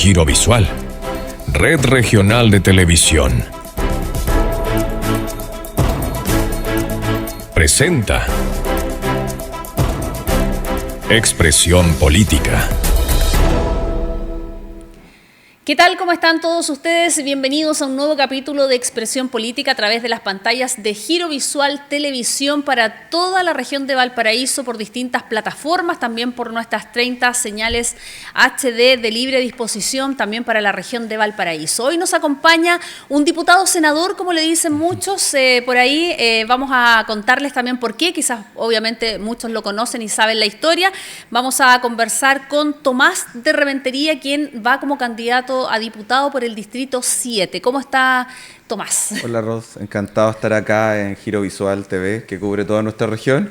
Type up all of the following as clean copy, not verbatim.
Girovisual, Red Regional de Televisión, presenta Expresión Política. ¿Qué tal? ¿Cómo están todos ustedes? Bienvenidos a un nuevo capítulo de Expresión Política a través de las pantallas de Girovisual Televisión para toda la región de Valparaíso por distintas plataformas, también por nuestras 30 señales HD de libre disposición, también para la región de Valparaíso. Hoy nos acompaña un diputado senador, como le dicen muchos, por ahí vamos a contarles también por qué, quizás obviamente muchos lo conocen y saben la historia. Vamos a conversar con Tomás de Rementería, quien va como candidato a diputado por el Distrito 7. ¿Cómo está, Tomás? Hola, Ros. Encantado de estar acá en Girovisual TV, que cubre toda nuestra región.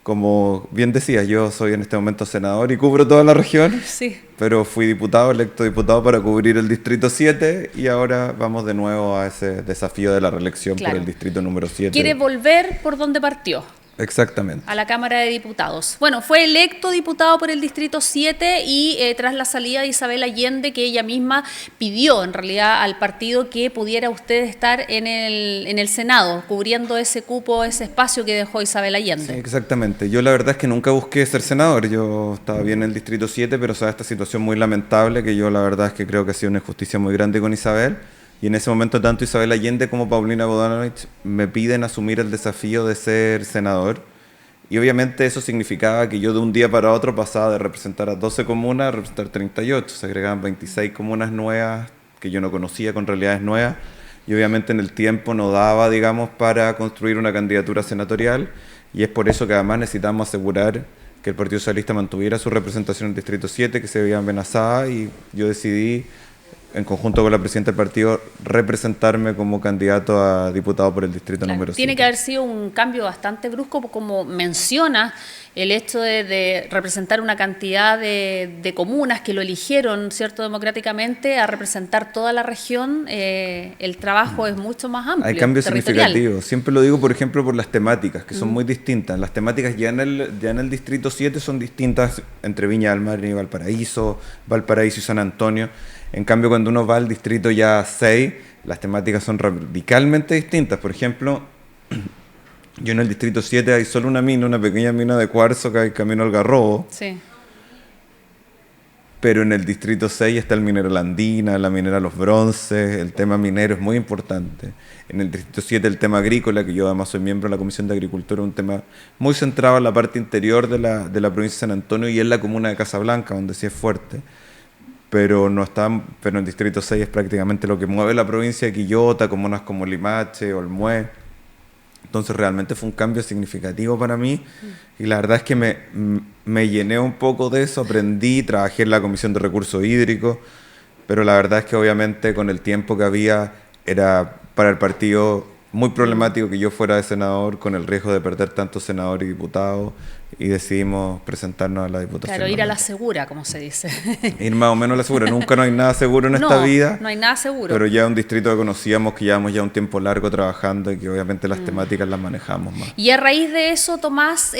Como bien decías, yo soy en este momento senador y cubro toda la región, sí, pero fui electo diputado para cubrir el Distrito 7 y ahora vamos de nuevo a ese desafío de la reelección por el Distrito número 7. ¿Quiere volver por donde partió? Exactamente. A la Cámara de Diputados. Bueno, fue electo diputado por el Distrito 7 y tras la salida de Isabel Allende, que ella misma pidió en realidad al partido que pudiera usted estar en el Senado, cubriendo ese cupo, ese espacio que dejó Isabel Allende. Sí, exactamente. Yo la verdad es que nunca busqué ser senador. Yo estaba bien en el Distrito 7, pero esta situación muy lamentable que yo la verdad es que creo que ha sido una injusticia muy grande con Isabel. Y en ese momento tanto Isabel Allende como Paulina Bodanovich me piden asumir el desafío de ser senador. Y obviamente eso significaba que yo de un día para otro pasaba de representar a 12 comunas a representar 38. Se agregaban 26 comunas nuevas que yo no conocía, con realidades nuevas. Y obviamente en el tiempo no daba, digamos, para construir una candidatura senatorial. Y es por eso que además necesitamos asegurar que el Partido Socialista mantuviera su representación en el Distrito 7, que se veía amenazada. Y yo decidí, en conjunto con la presidenta del partido, representarme como candidato a diputado por el distrito número 7. Tiene que haber sido un cambio bastante brusco, como menciona, el hecho de representar una cantidad de comunas que lo eligieron, ¿cierto?, democráticamente, a representar toda la región. El trabajo es mucho más amplio. Hay cambios significativos. Siempre lo digo, por ejemplo, por las temáticas, que son muy distintas. Las temáticas ya en el distrito 7 son distintas entre Viña del Mar y Valparaíso y San Antonio. En cambio, cuando uno va al distrito ya 6, las temáticas son radicalmente distintas. Por ejemplo, yo en el distrito 7 hay solo una pequeña mina de cuarzo que hay camino al Garrobo. Sí. Pero en el distrito 6 está el minero La Andina, la minera Los Bronces, el tema minero es muy importante. En el distrito 7 el tema agrícola, que yo además soy miembro de la Comisión de Agricultura, un tema muy centrado en la parte interior de la provincia de San Antonio y en la comuna de Casablanca, donde sí es fuerte. Pero en el Distrito 6 es prácticamente lo que mueve la provincia de Quillota, comunas como Limache, Olmué. Entonces realmente fue un cambio significativo para mí y la verdad es que me llené un poco de eso, aprendí, trabajé en la Comisión de Recursos Hídricos, pero la verdad es que obviamente con el tiempo que había era para el partido muy problemático que yo fuera de senador, con el riesgo de perder tantos senadores y diputados, y decidimos presentarnos a la diputación. Claro, ir a la segura, como se dice. Ir más o menos a la segura. Nunca no hay nada seguro en esta vida. No hay nada seguro. Pero ya un distrito que conocíamos, que llevamos ya un tiempo largo trabajando y que obviamente las temáticas las manejamos más. Y a raíz de eso, Tomás,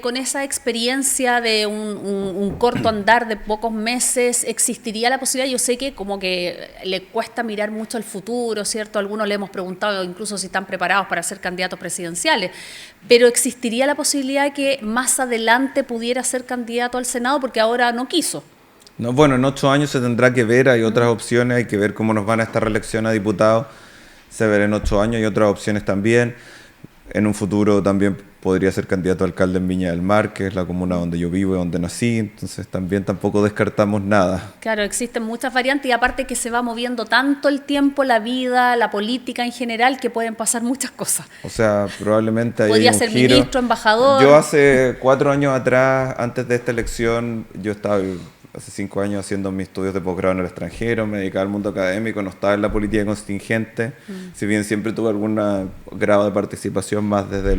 con esa experiencia de un corto andar de pocos meses, ¿existiría la posibilidad? Yo sé que como que le cuesta mirar mucho al futuro, ¿cierto? Algunos le hemos preguntado incluso si están preparados para ser candidatos presidenciales, pero ¿existiría la posibilidad que más adelante pudiera ser candidato al Senado? Porque ahora no quiso. No, bueno, en 8 años se tendrá que ver, hay otras opciones, hay que ver cómo nos van a esta reelección a diputados, se verá en 8 años, hay otras opciones también. En un futuro también podría ser candidato a alcalde en Viña del Mar, que es la comuna donde yo vivo y donde nací, entonces también tampoco descartamos nada. Claro, existen muchas variantes y aparte que se va moviendo tanto el tiempo, la vida, la política en general, que pueden pasar muchas cosas. O sea, probablemente hay podría un ser giro. Ministro, embajador. Yo hace 4 años atrás, antes de esta elección, yo estaba hace 5 años haciendo mis estudios de posgrado en el extranjero, me dedicaba al mundo académico, no estaba en la política contingente, si bien siempre tuve algún grado de participación más desde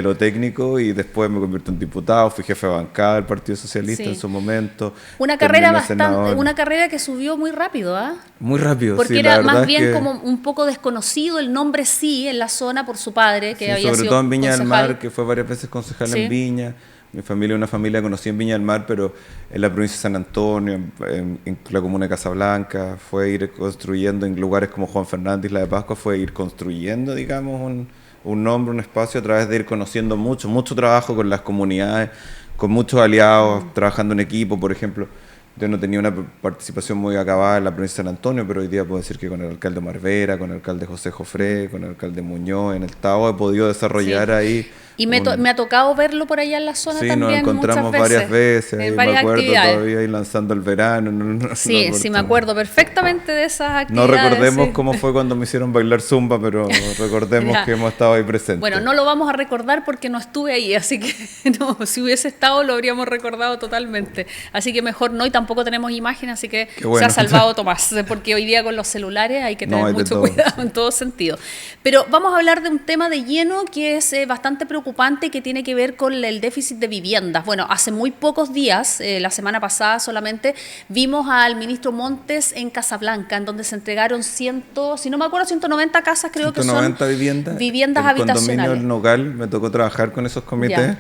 lo técnico y después me convirtió en diputado, fui jefe de bancada del Partido Socialista en su momento. Una carrera que subió muy rápido, ¿ah? Muy rápido, porque sí, era más bien como un poco desconocido el nombre sí en la zona por su padre, que había sido sobre todo en Viña concejal. del Mar, que fue varias veces concejal en Viña. Mi familia es una familia que conocí en Viña del Mar, pero en la provincia de San Antonio, en la comuna de Casablanca, fue ir construyendo en lugares como Juan Fernández, La de Pascua, fue ir construyendo, digamos, un nombre, un espacio a través de ir conociendo mucho trabajo con las comunidades, con muchos aliados, trabajando en equipo, por ejemplo. Yo no tenía una participación muy acabada en la provincia de San Antonio, pero hoy día puedo decir que con el alcalde Marvera, con el alcalde José Jofré, con el alcalde Muñoz, en el Tao, he podido desarrollar ahí. Y me ha tocado verlo por allá en la zona también. Sí, nos encontramos varias veces. En Me varias acuerdo actividades. todavía ahí lanzando el verano. Sí, me acuerdo perfectamente de esas actividades. No recordemos sí. cómo fue cuando me hicieron bailar zumba, pero recordemos que hemos estado ahí presentes. Bueno, no lo vamos a recordar porque no estuve ahí, así que no, si hubiese estado lo habríamos recordado totalmente. Así que mejor no, y tampoco tenemos imagen, así que Qué bueno. Se ha salvado Tomás, porque hoy día con los celulares hay que tener hay de mucho todo. cuidado en todo sentido. Pero vamos a hablar de un tema de lleno que es bastante preocupante y que tiene que ver con el déficit de viviendas. Bueno, hace muy pocos días, la semana pasada solamente, vimos al ministro Montes en Casablanca, en donde se entregaron 190 casas, creo que son 190 viviendas habitacionales. El condominio El Nogal, me tocó trabajar con esos comités. Ya.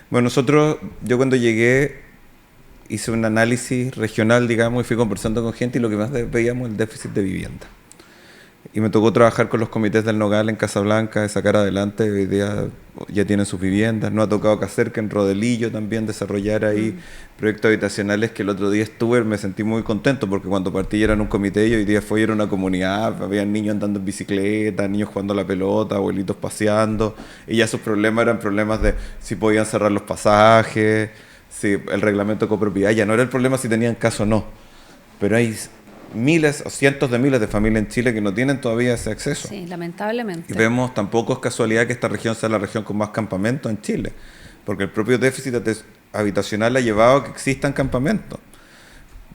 Bueno, yo cuando llegué hice un análisis regional, digamos, y fui conversando con gente y lo que más veíamos el déficit de vivienda. Y me tocó trabajar con los comités del Nogal en Casablanca, de sacar adelante. Hoy día ya tienen sus viviendas. Nos ha tocado que hacer que en Rodelillo también desarrollar ahí proyectos habitacionales, que el otro día estuve, me sentí muy contento porque cuando partí eran un comité y hoy día era una comunidad, había niños andando en bicicleta, niños jugando a la pelota, abuelitos paseando, y ya sus problemas eran problemas de si podían cerrar los pasajes, si el reglamento de copropiedad, ya no era el problema si tenían casa o no, pero hay miles o cientos de miles de familias en Chile que no tienen todavía ese acceso. Sí, lamentablemente. Y vemos, tampoco es casualidad que esta región sea la región con más campamentos en Chile, porque el propio déficit habitacional ha llevado a que existan campamentos.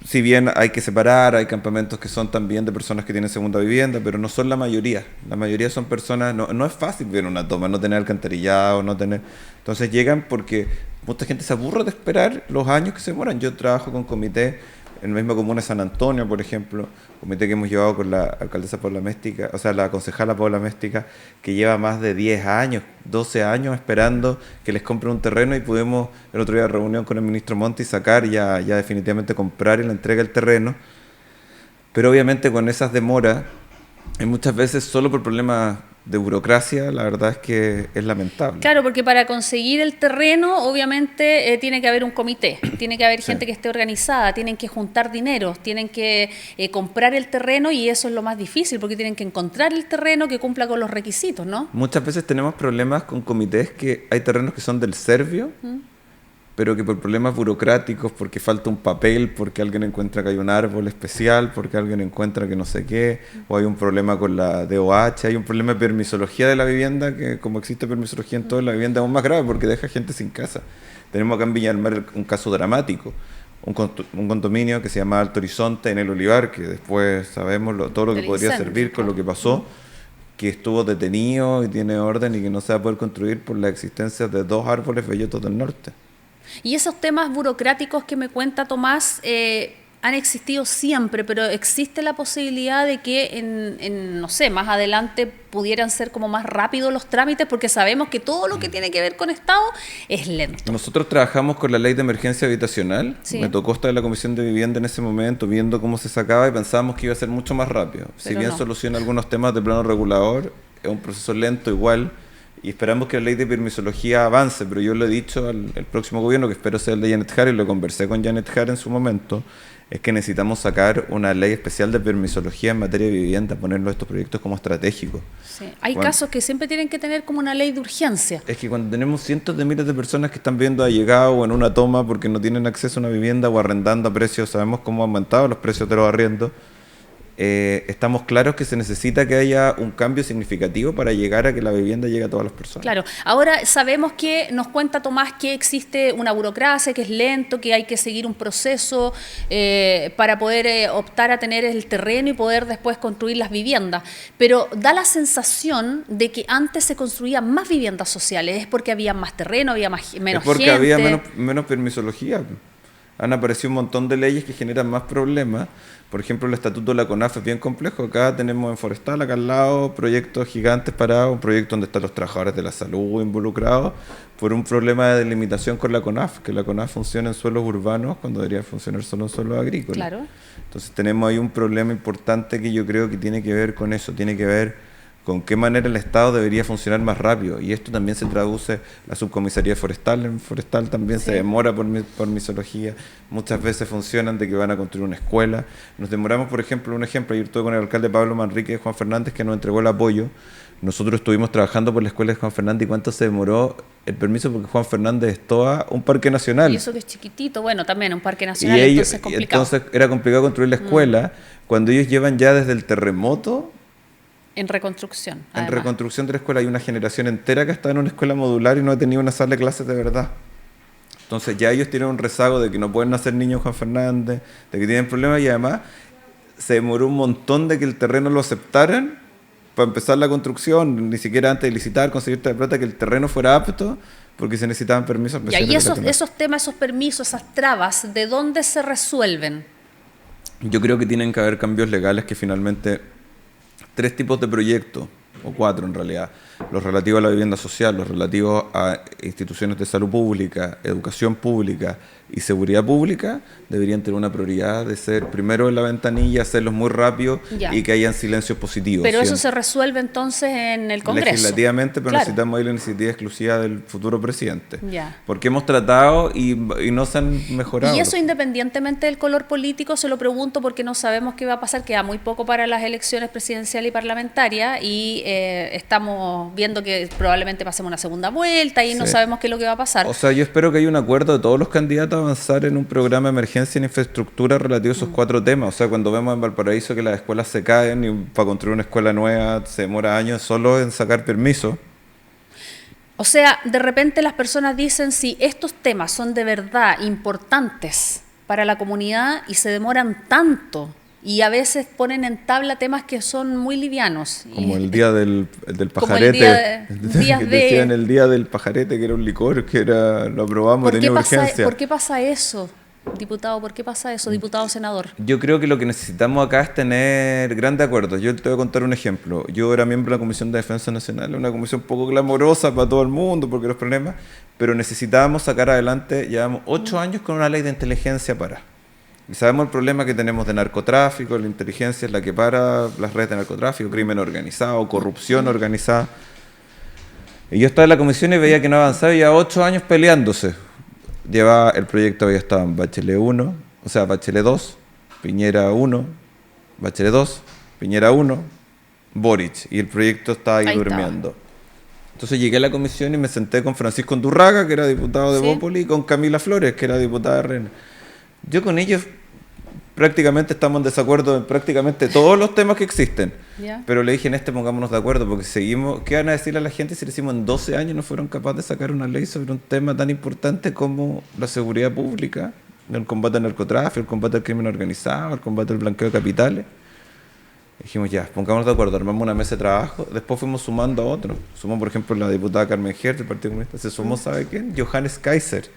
Si bien hay que separar, hay campamentos que son también de personas que tienen segunda vivienda, pero no son la mayoría. La mayoría son personas, no es fácil vivir en una toma, no tener alcantarillado, no tener... Entonces llegan porque mucha gente se aburre de esperar los años que se demoran. Yo trabajo con comités en la misma comuna de San Antonio, por ejemplo, comité que hemos llevado con la alcaldesa Paula Méstica, o sea, la concejala Paula Méstica, que lleva más de 10 años, 12 años esperando que les compren un terreno, y pudimos el otro día reunión con el ministro Monti sacar ya definitivamente comprar y la entrega del terreno. Pero obviamente con esas demoras, y muchas veces solo por problemas de burocracia, la verdad es que es lamentable. Claro, porque para conseguir el terreno, obviamente, tiene que haber un comité, tiene que haber gente que esté organizada, tienen que juntar dinero, tienen que comprar el terreno, y eso es lo más difícil, porque tienen que encontrar el terreno que cumpla con los requisitos, ¿no? Muchas veces tenemos problemas con comités que hay terrenos que son del Servio, pero que por problemas burocráticos, porque falta un papel, porque alguien encuentra que hay un árbol especial, porque alguien encuentra que no sé qué, o hay un problema con la DOH, hay un problema de permisología de la vivienda, que como existe permisología en toda la vivienda es aún más grave porque deja gente sin casa. Tenemos acá en Viña del Mar un caso dramático, un condominio que se llama Alto Horizonte en El Olivar, que después sabemos todo lo que podría servir con lo que pasó, que estuvo detenido y tiene orden y que no se va a poder construir por la existencia de 2 árboles bellotos del norte. Y esos temas burocráticos que me cuenta Tomás han existido siempre, pero existe la posibilidad de que no sé, más adelante pudieran ser como más rápidos los trámites, porque sabemos que todo lo que tiene que ver con Estado es lento. Nosotros trabajamos con la ley de emergencia habitacional. Sí. Me tocó estar en la Comisión de Vivienda en ese momento, viendo cómo se sacaba, y pensábamos que iba a ser mucho más rápido. Si Pero bien no. soluciona algunos temas de plano regulador, es un proceso lento igual, y esperamos que la ley de permisología avance, pero yo le he dicho el próximo gobierno, que espero sea el de Janet Jara, y lo conversé con Janet Jara en su momento, es que necesitamos sacar una ley especial de permisología en materia de vivienda, ponerlo estos proyectos como estratégicos. Sí. Hay casos que siempre tienen que tener como una ley de urgencia. Es que cuando tenemos cientos de miles de personas que están viendo allegado o en una toma porque no tienen acceso a una vivienda o arrendando a precios, sabemos cómo han aumentado los precios de los arriendos, estamos claros que se necesita que haya un cambio significativo para llegar a que la vivienda llegue a todas las personas. Claro, ahora sabemos que nos cuenta Tomás que existe una burocracia, que es lento, que hay que seguir un proceso para poder optar a tener el terreno y poder después construir las viviendas, pero da la sensación de que antes se construían más viviendas sociales. ¿Es porque había más terreno, había menos es porque gente? había menos permisología. Han aparecido un montón de leyes que generan más problemas. Por ejemplo, el estatuto de la CONAF es bien complejo. Acá tenemos en Forestal, acá al lado, proyectos gigantes parados, un proyecto donde están los trabajadores de la salud involucrados por un problema de delimitación con la CONAF, que la CONAF funciona en suelos urbanos cuando debería funcionar solo en suelos agrícolas. Claro. Entonces tenemos ahí un problema importante que yo creo que tiene que ver con eso, tiene que ver con qué manera el Estado debería funcionar más rápido. Y esto también se traduce, la subcomisaría forestal, en forestal también se demora por misología, muchas veces funcionan de que van a construir una escuela. Nos demoramos, por ejemplo, ayer estuve con el alcalde Pablo Manrique de Juan Fernández, que nos entregó el apoyo. Nosotros estuvimos trabajando por la escuela de Juan Fernández, y ¿cuánto se demoró el permiso? Porque Juan Fernández es todo un parque nacional. Y eso que es chiquitito, bueno, también un parque nacional, entonces es complicado. Entonces era complicado construir la escuela, cuando ellos llevan ya desde el terremoto. En reconstrucción. En reconstrucción de la escuela hay una generación entera que está en una escuela modular y no ha tenido una sala de clases de verdad. Entonces ya ellos tienen un rezago de que no pueden nacer niños Juan Fernández, de que tienen problemas, y además se demoró un montón de que el terreno lo aceptaran para empezar la construcción, ni siquiera antes de licitar, conseguir de plata, que el terreno fuera apto, porque se necesitaban permisos especiales. Y esos temas, esos permisos, esas trabas, ¿de dónde se resuelven? Yo creo que tienen que haber cambios legales que finalmente... 3 tipos de proyectos, o 4 en realidad: los relativos a la vivienda social, los relativos a instituciones de salud pública, educación pública y seguridad pública, deberían tener una prioridad de ser primero en la ventanilla, hacerlos muy rápido y que hayan silencios positivos. Pero eso se resuelve entonces en el Congreso. Legislativamente, pero necesitamos ahí la iniciativa exclusiva del futuro presidente. Porque hemos tratado y no se han mejorado. Y eso, independientemente del color político, se lo pregunto porque no sabemos qué va a pasar. Queda muy poco para las elecciones presidenciales y parlamentarias, y estamos viendo que probablemente pasemos una segunda vuelta y no sabemos qué es lo que va a pasar. O sea, yo espero que haya un acuerdo de todos los candidatos a avanzar en un programa de emergencia en infraestructura relativo a esos 4 temas. O sea, cuando vemos en Valparaíso que las escuelas se caen y para construir una escuela nueva se demora años solo en sacar permiso. O sea, de repente las personas dicen, si estos temas son de verdad importantes para la comunidad y se demoran tanto, y a veces ponen en tabla temas que son muy livianos. Como el día del pajarete. Decían el día del pajarete, que era un licor, que lo aprobamos, tenía urgencia. ¿Por qué pasa eso, diputado? ¿Por qué pasa eso, diputado senador? Yo creo que lo que necesitamos acá es tener grandes acuerdos. Yo te voy a contar un ejemplo. Yo era miembro de la Comisión de Defensa Nacional, una comisión poco glamorosa para todo el mundo, porque los problemas, pero necesitábamos sacar adelante, llevamos 8 años con una ley de inteligencia y sabemos el problema que tenemos de narcotráfico. La inteligencia es la que para las redes de narcotráfico, crimen organizado, corrupción organizada. Y yo estaba en la comisión y veía que no avanzaba, y ya 8 años peleándose. El proyecto había estado en Bachelet 1, o sea, Bachelet 2, Piñera 1, Bachelet 2, Piñera 1, Boric, y el proyecto estaba ahí durmiendo. Entonces llegué a la comisión y me senté con Francisco Undurraga, que era diputado de Bópoli, y con Camila Flores, que era diputada de RN. Yo con ellos prácticamente estamos en desacuerdo en prácticamente todos los temas que existen. Pero le dije, pongámonos de acuerdo, porque seguimos. ¿Qué van a decirle a la gente si le decimos en 12 años no fueron capaces de sacar una ley sobre un tema tan importante como la seguridad pública, el combate al narcotráfico, el combate al crimen organizado, el combate al blanqueo de capitales? Dijimos, pongámonos de acuerdo, armamos una mesa de trabajo. Después fuimos sumando a otros. Sumó, por ejemplo, la diputada Carmen Hertz del Partido Comunista. Se sumó, ¿sabe quién? Johannes Kaiser.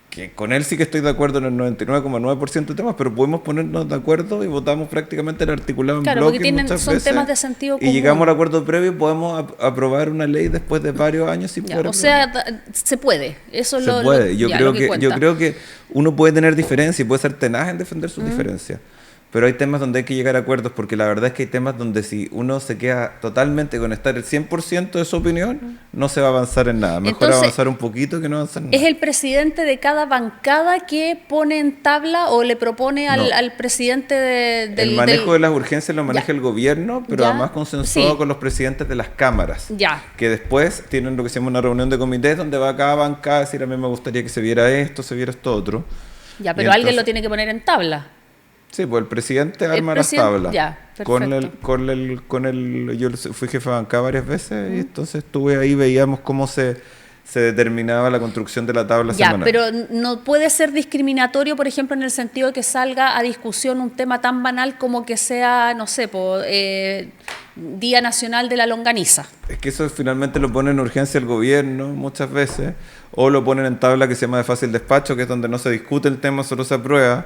Que con él sí que estoy de acuerdo en el 99,9% de temas, pero podemos ponernos de acuerdo y votamos prácticamente el articulado en bloque muchas son veces, temas de sentido común. Y llegamos al acuerdo previo y podemos aprobar una ley después de varios años sin poder. O sea, se puede. Eso se puede. Yo creo que uno puede tener diferencias y puede ser tenaz en defender sus diferencias. Pero hay temas donde hay que llegar a acuerdos, porque la verdad es que hay temas donde si uno se queda totalmente con estar el 100% de su opinión, no se va a avanzar en nada. Mejor avanzar un poquito que no avanzar en nada. ¿Es el presidente de cada bancada que pone en tabla o le propone al presidente del... El manejo de las urgencias lo maneja el gobierno, pero además consensuado con los presidentes de las cámaras. Que después tienen lo que se llama una reunión de comités donde va cada bancada a decir, a mí me gustaría que se viera esto, se viera esto otro. Pero entonces, alguien lo tiene que poner en tabla. Sí, pues el presidente arma las tablas. Perfecto. Yo fui jefe de bancada varias veces y entonces estuve ahí, veíamos cómo se determinaba la construcción de la tabla semanal. Pero no puede ser discriminatorio, por ejemplo, en el sentido de que salga a discusión un tema tan banal como que sea, no sé, Día Nacional de la Longaniza. Es que eso finalmente lo pone en urgencia el gobierno muchas veces, o lo ponen en tabla que se llama de fácil despacho, que es donde no se discute el tema, solo se aprueba.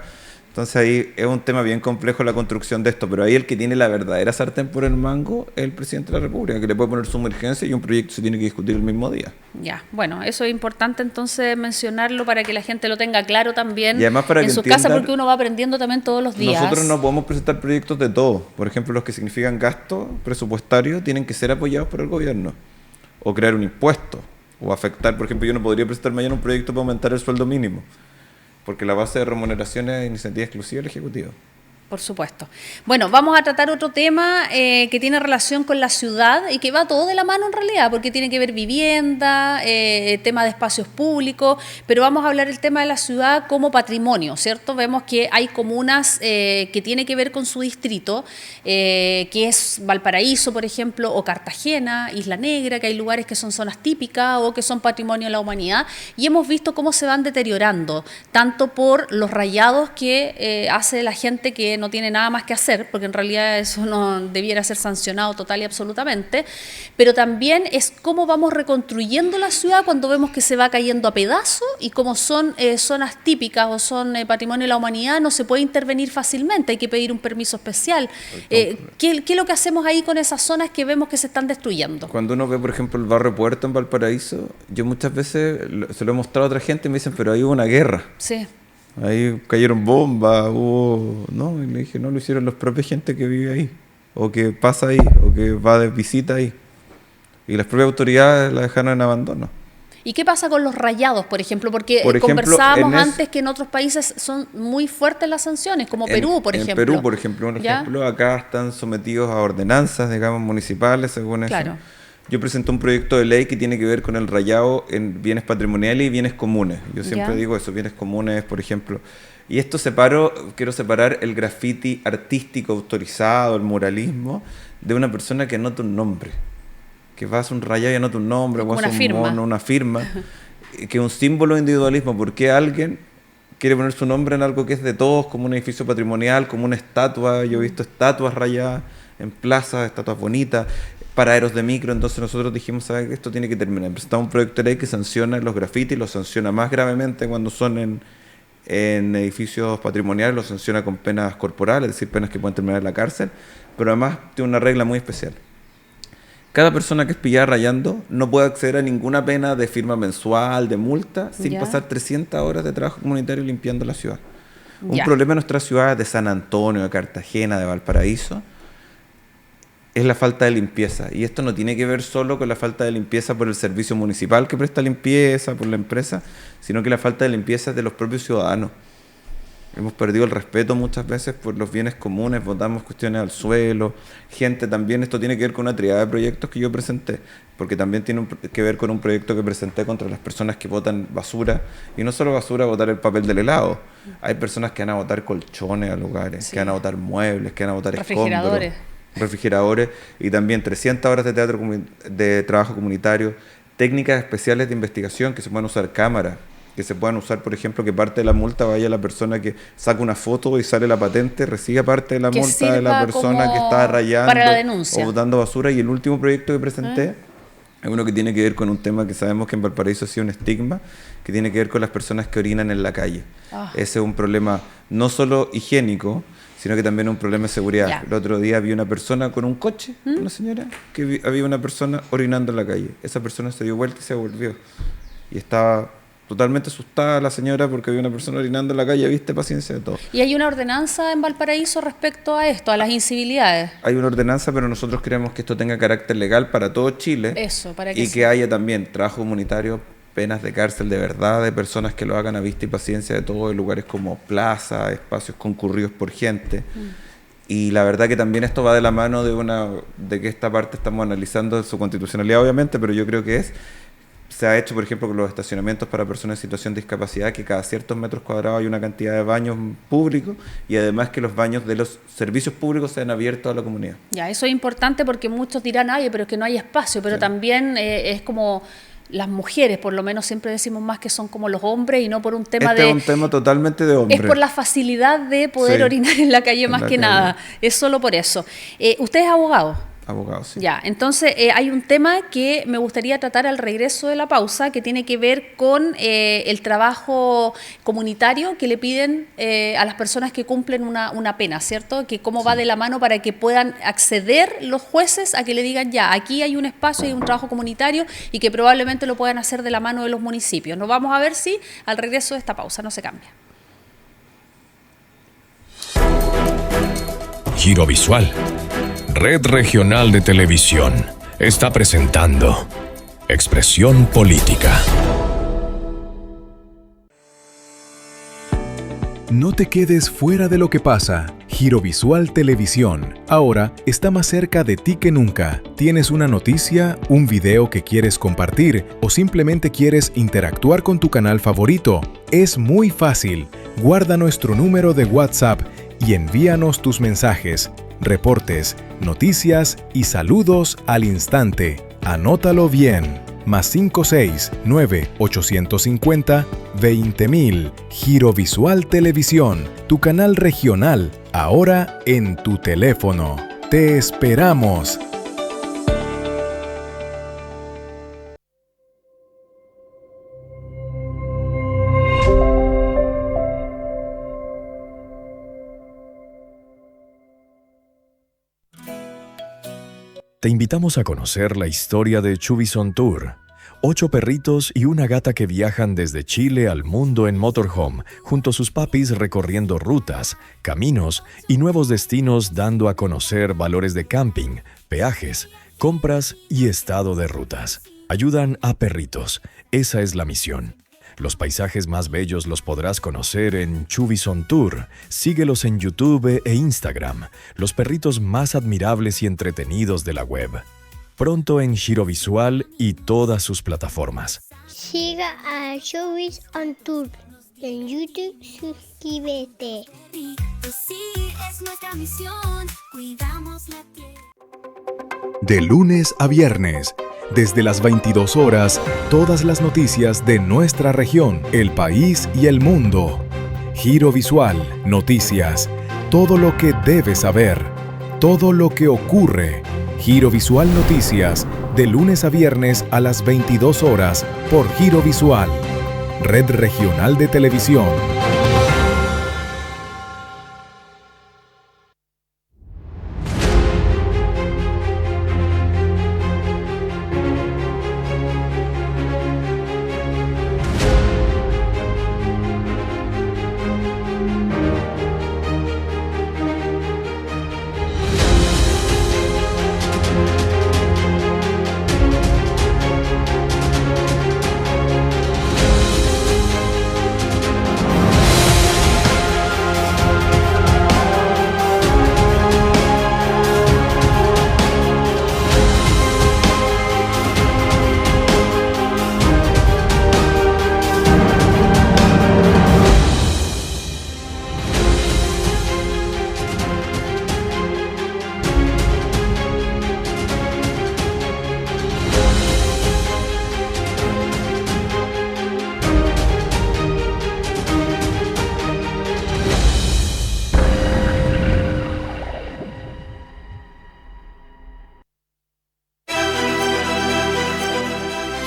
Entonces ahí es un tema bien complejo la construcción de esto, pero ahí el que tiene la verdadera sartén por el mango es el presidente de la República, que le puede poner suma urgencia y un proyecto se tiene que discutir el mismo día. Ya, bueno, eso es importante entonces mencionarlo para que la gente lo tenga claro también Y además para en que su casa, entiendan, porque uno va aprendiendo también todos los días. nosotros no podemos presentar proyectos de todo. Por ejemplo, los que significan gasto presupuestario tienen que ser apoyados por el gobierno. O crear un impuesto. O afectar, por ejemplo, yo no podría presentar mañana un proyecto para aumentar el sueldo mínimo. Porque la base de remuneración es iniciativa exclusiva del Ejecutivo. Por supuesto. Bueno, vamos a tratar otro tema que tiene relación con la ciudad y que va todo de la mano en realidad, porque tiene que ver vivienda, tema de espacios públicos, pero vamos a hablar del tema de la ciudad como patrimonio, ¿cierto? Vemos que hay comunas que tiene que ver con su distrito, que es Valparaíso, por ejemplo, o Cartagena, Isla Negra, que hay lugares que son zonas típicas o que son patrimonio de la humanidad, y hemos visto cómo se van deteriorando, tanto por los rayados que hace la gente que no tiene nada más que hacer, porque en realidad eso no debiera ser sancionado total y absolutamente, pero también es cómo vamos reconstruyendo la ciudad cuando vemos que se va cayendo a pedazos y como son zonas típicas o son patrimonio de la humanidad, no se puede intervenir fácilmente, hay que pedir un permiso especial. ¿Qué es lo que hacemos ahí con esas zonas que vemos que se están destruyendo? Cuando uno ve, por ejemplo, el barrio Puerto en Valparaíso, yo muchas veces se lo he mostrado a otra gente y me dicen, pero ahí hubo una guerra. Sí. Ahí cayeron bombas, hubo... No, y le dije, no, lo hicieron los propios gente que vive ahí, o que pasa ahí, o que va de visita ahí. Y las propias autoridades la dejaron en abandono. ¿Y qué pasa con los rayados, por ejemplo? Porque Por ejemplo, conversábamos antes que en otros países son muy fuertes las sanciones, como Perú, por ejemplo. En Perú, por ejemplo, acá están sometidos a ordenanzas, digamos, municipales, según claro. eso. Yo presenté un proyecto de ley que tiene que ver con el rayado en bienes patrimoniales y bienes comunes. Yo siempre digo eso, bienes comunes, por ejemplo. Y esto quiero separar el graffiti artístico autorizado, el muralismo, de una persona que anota un nombre. Que va a hacer un rayado y anota un nombre, o hace un mono, una firma, que es un símbolo de individualismo. ¿Por qué alguien quiere poner su nombre en algo que es de todos, como un edificio patrimonial, como una estatua? Yo he visto estatuas rayadas en plazas, estatuas bonitas, paraderos de micro. Entonces nosotros dijimos, ¿sabes qué? Esto tiene que terminar. Presentamos un proyecto de ley que sanciona los grafitis, los sanciona más gravemente cuando son en edificios patrimoniales, los sanciona con penas corporales, es decir, penas que pueden terminar en la cárcel, pero además tiene una regla muy especial. Cada persona que es pillada rayando no puede acceder a ninguna pena de firma mensual, de multa, sin pasar 300 horas de trabajo comunitario limpiando la ciudad. Un problema en nuestras ciudades de San Antonio, de Cartagena, de Valparaíso, es la falta de limpieza. Y esto no tiene que ver solo con la falta de limpieza por el servicio municipal que presta limpieza, por la empresa, sino que la falta de limpieza es de los propios ciudadanos. Hemos perdido el respeto muchas veces por los bienes comunes, botamos cuestiones al suelo. Gente, también esto tiene que ver con una triada de proyectos que yo presenté, porque también tiene que ver con un proyecto que presenté contra las personas que botan basura, y no solo basura, botar el papel del helado. Hay personas que van a botar colchones a lugares, que van a botar muebles, que van a botar refrigeradores, y también 300 horas de trabajo comunitario, técnicas especiales de investigación que se puedan usar cámaras, que se puedan usar, por ejemplo, que parte de la multa vaya a la persona que saca una foto y sale la patente, reciba parte de la multa de la persona que está rayando o botando basura. Y el último proyecto que presenté es uno que tiene que ver con un tema que sabemos que en Valparaíso ha sido un estigma, que tiene que ver con las personas que orinan en la calle. Ese es un problema no solo higiénico, sino que también es un problema de seguridad. El otro día vi una persona con un coche, una señora, que había una persona orinando en la calle. Esa persona se dio vuelta y se volvió. Y estaba totalmente asustada la señora porque había una persona orinando en la calle, viste, paciencia de todo. ¿Y hay una ordenanza en Valparaíso respecto a esto, a las incivilidades? Hay una ordenanza, pero nosotros queremos que esto tenga carácter legal para todo Chile. Eso, para que que haya también trabajo comunitario, penas de cárcel de verdad, de personas que lo hagan a vista y paciencia de todo, en lugares como plaza, espacios concurridos por gente. Y la verdad que también esto va de la mano de que esta parte estamos analizando su constitucionalidad, obviamente, pero yo creo que se ha hecho, por ejemplo, con los estacionamientos para personas en situación de discapacidad, que cada ciertos metros cuadrados hay una cantidad de baños públicos, y además que los baños de los servicios públicos sean abiertos a la comunidad. Ya, eso es importante porque muchos dirán, pero es que no hay espacio, pero también es como las mujeres, por lo menos siempre decimos más que son como los hombres y no por un tema es un tema totalmente de hombres. Es por la facilidad de poder orinar en la calle más que nada. Es solo por eso. ¿Usted es abogado? Abogados, sí. Ya, entonces hay un tema que me gustaría tratar al regreso de la pausa, que tiene que ver con el trabajo comunitario que le piden a las personas que cumplen una pena, ¿cierto? Que cómo va de la mano para que puedan acceder los jueces a que le digan, ya, aquí hay un espacio, hay un trabajo comunitario, y que probablemente lo puedan hacer de la mano de los municipios. Nos vamos a ver si al regreso de esta pausa no se cambia. Giro Visual, Red Regional de Televisión, está presentando Expresión Política. No te quedes fuera de lo que pasa. Giro Visual Televisión, ahora está más cerca de ti que nunca. ¿Tienes una noticia, un video que quieres compartir o simplemente quieres interactuar con tu canal favorito? Es muy fácil. Guarda nuestro número de WhatsApp y envíanos tus mensajes, reportes, noticias y saludos al instante. Anótalo bien. +56 9 850 20000. Giro Visual Televisión, tu canal regional, ahora en tu teléfono. ¡Te esperamos! Te invitamos a conocer la historia de Chubison Tour. 8 perritos y una gata que viajan desde Chile al mundo en motorhome, junto a sus papis recorriendo rutas, caminos y nuevos destinos, dando a conocer valores de camping, peajes, compras y estado de rutas. Ayudan a perritos. Esa es la misión. Los paisajes más bellos los podrás conocer en Chubison Tour. Síguelos en YouTube e Instagram. Los perritos más admirables y entretenidos de la web. Pronto en Giro Visual y todas sus plataformas. Siga a Chubison Tour en YouTube, suscríbete. Sí, es nuestra misión, cuidamos la tierra. De lunes a viernes, desde las 22 horas, todas las noticias de nuestra región, el país y el mundo. Giro Visual, noticias, todo lo que debes saber, todo lo que ocurre. Giro Visual Noticias, de lunes a viernes a las 22 horas por Giro Visual, Red Regional de Televisión.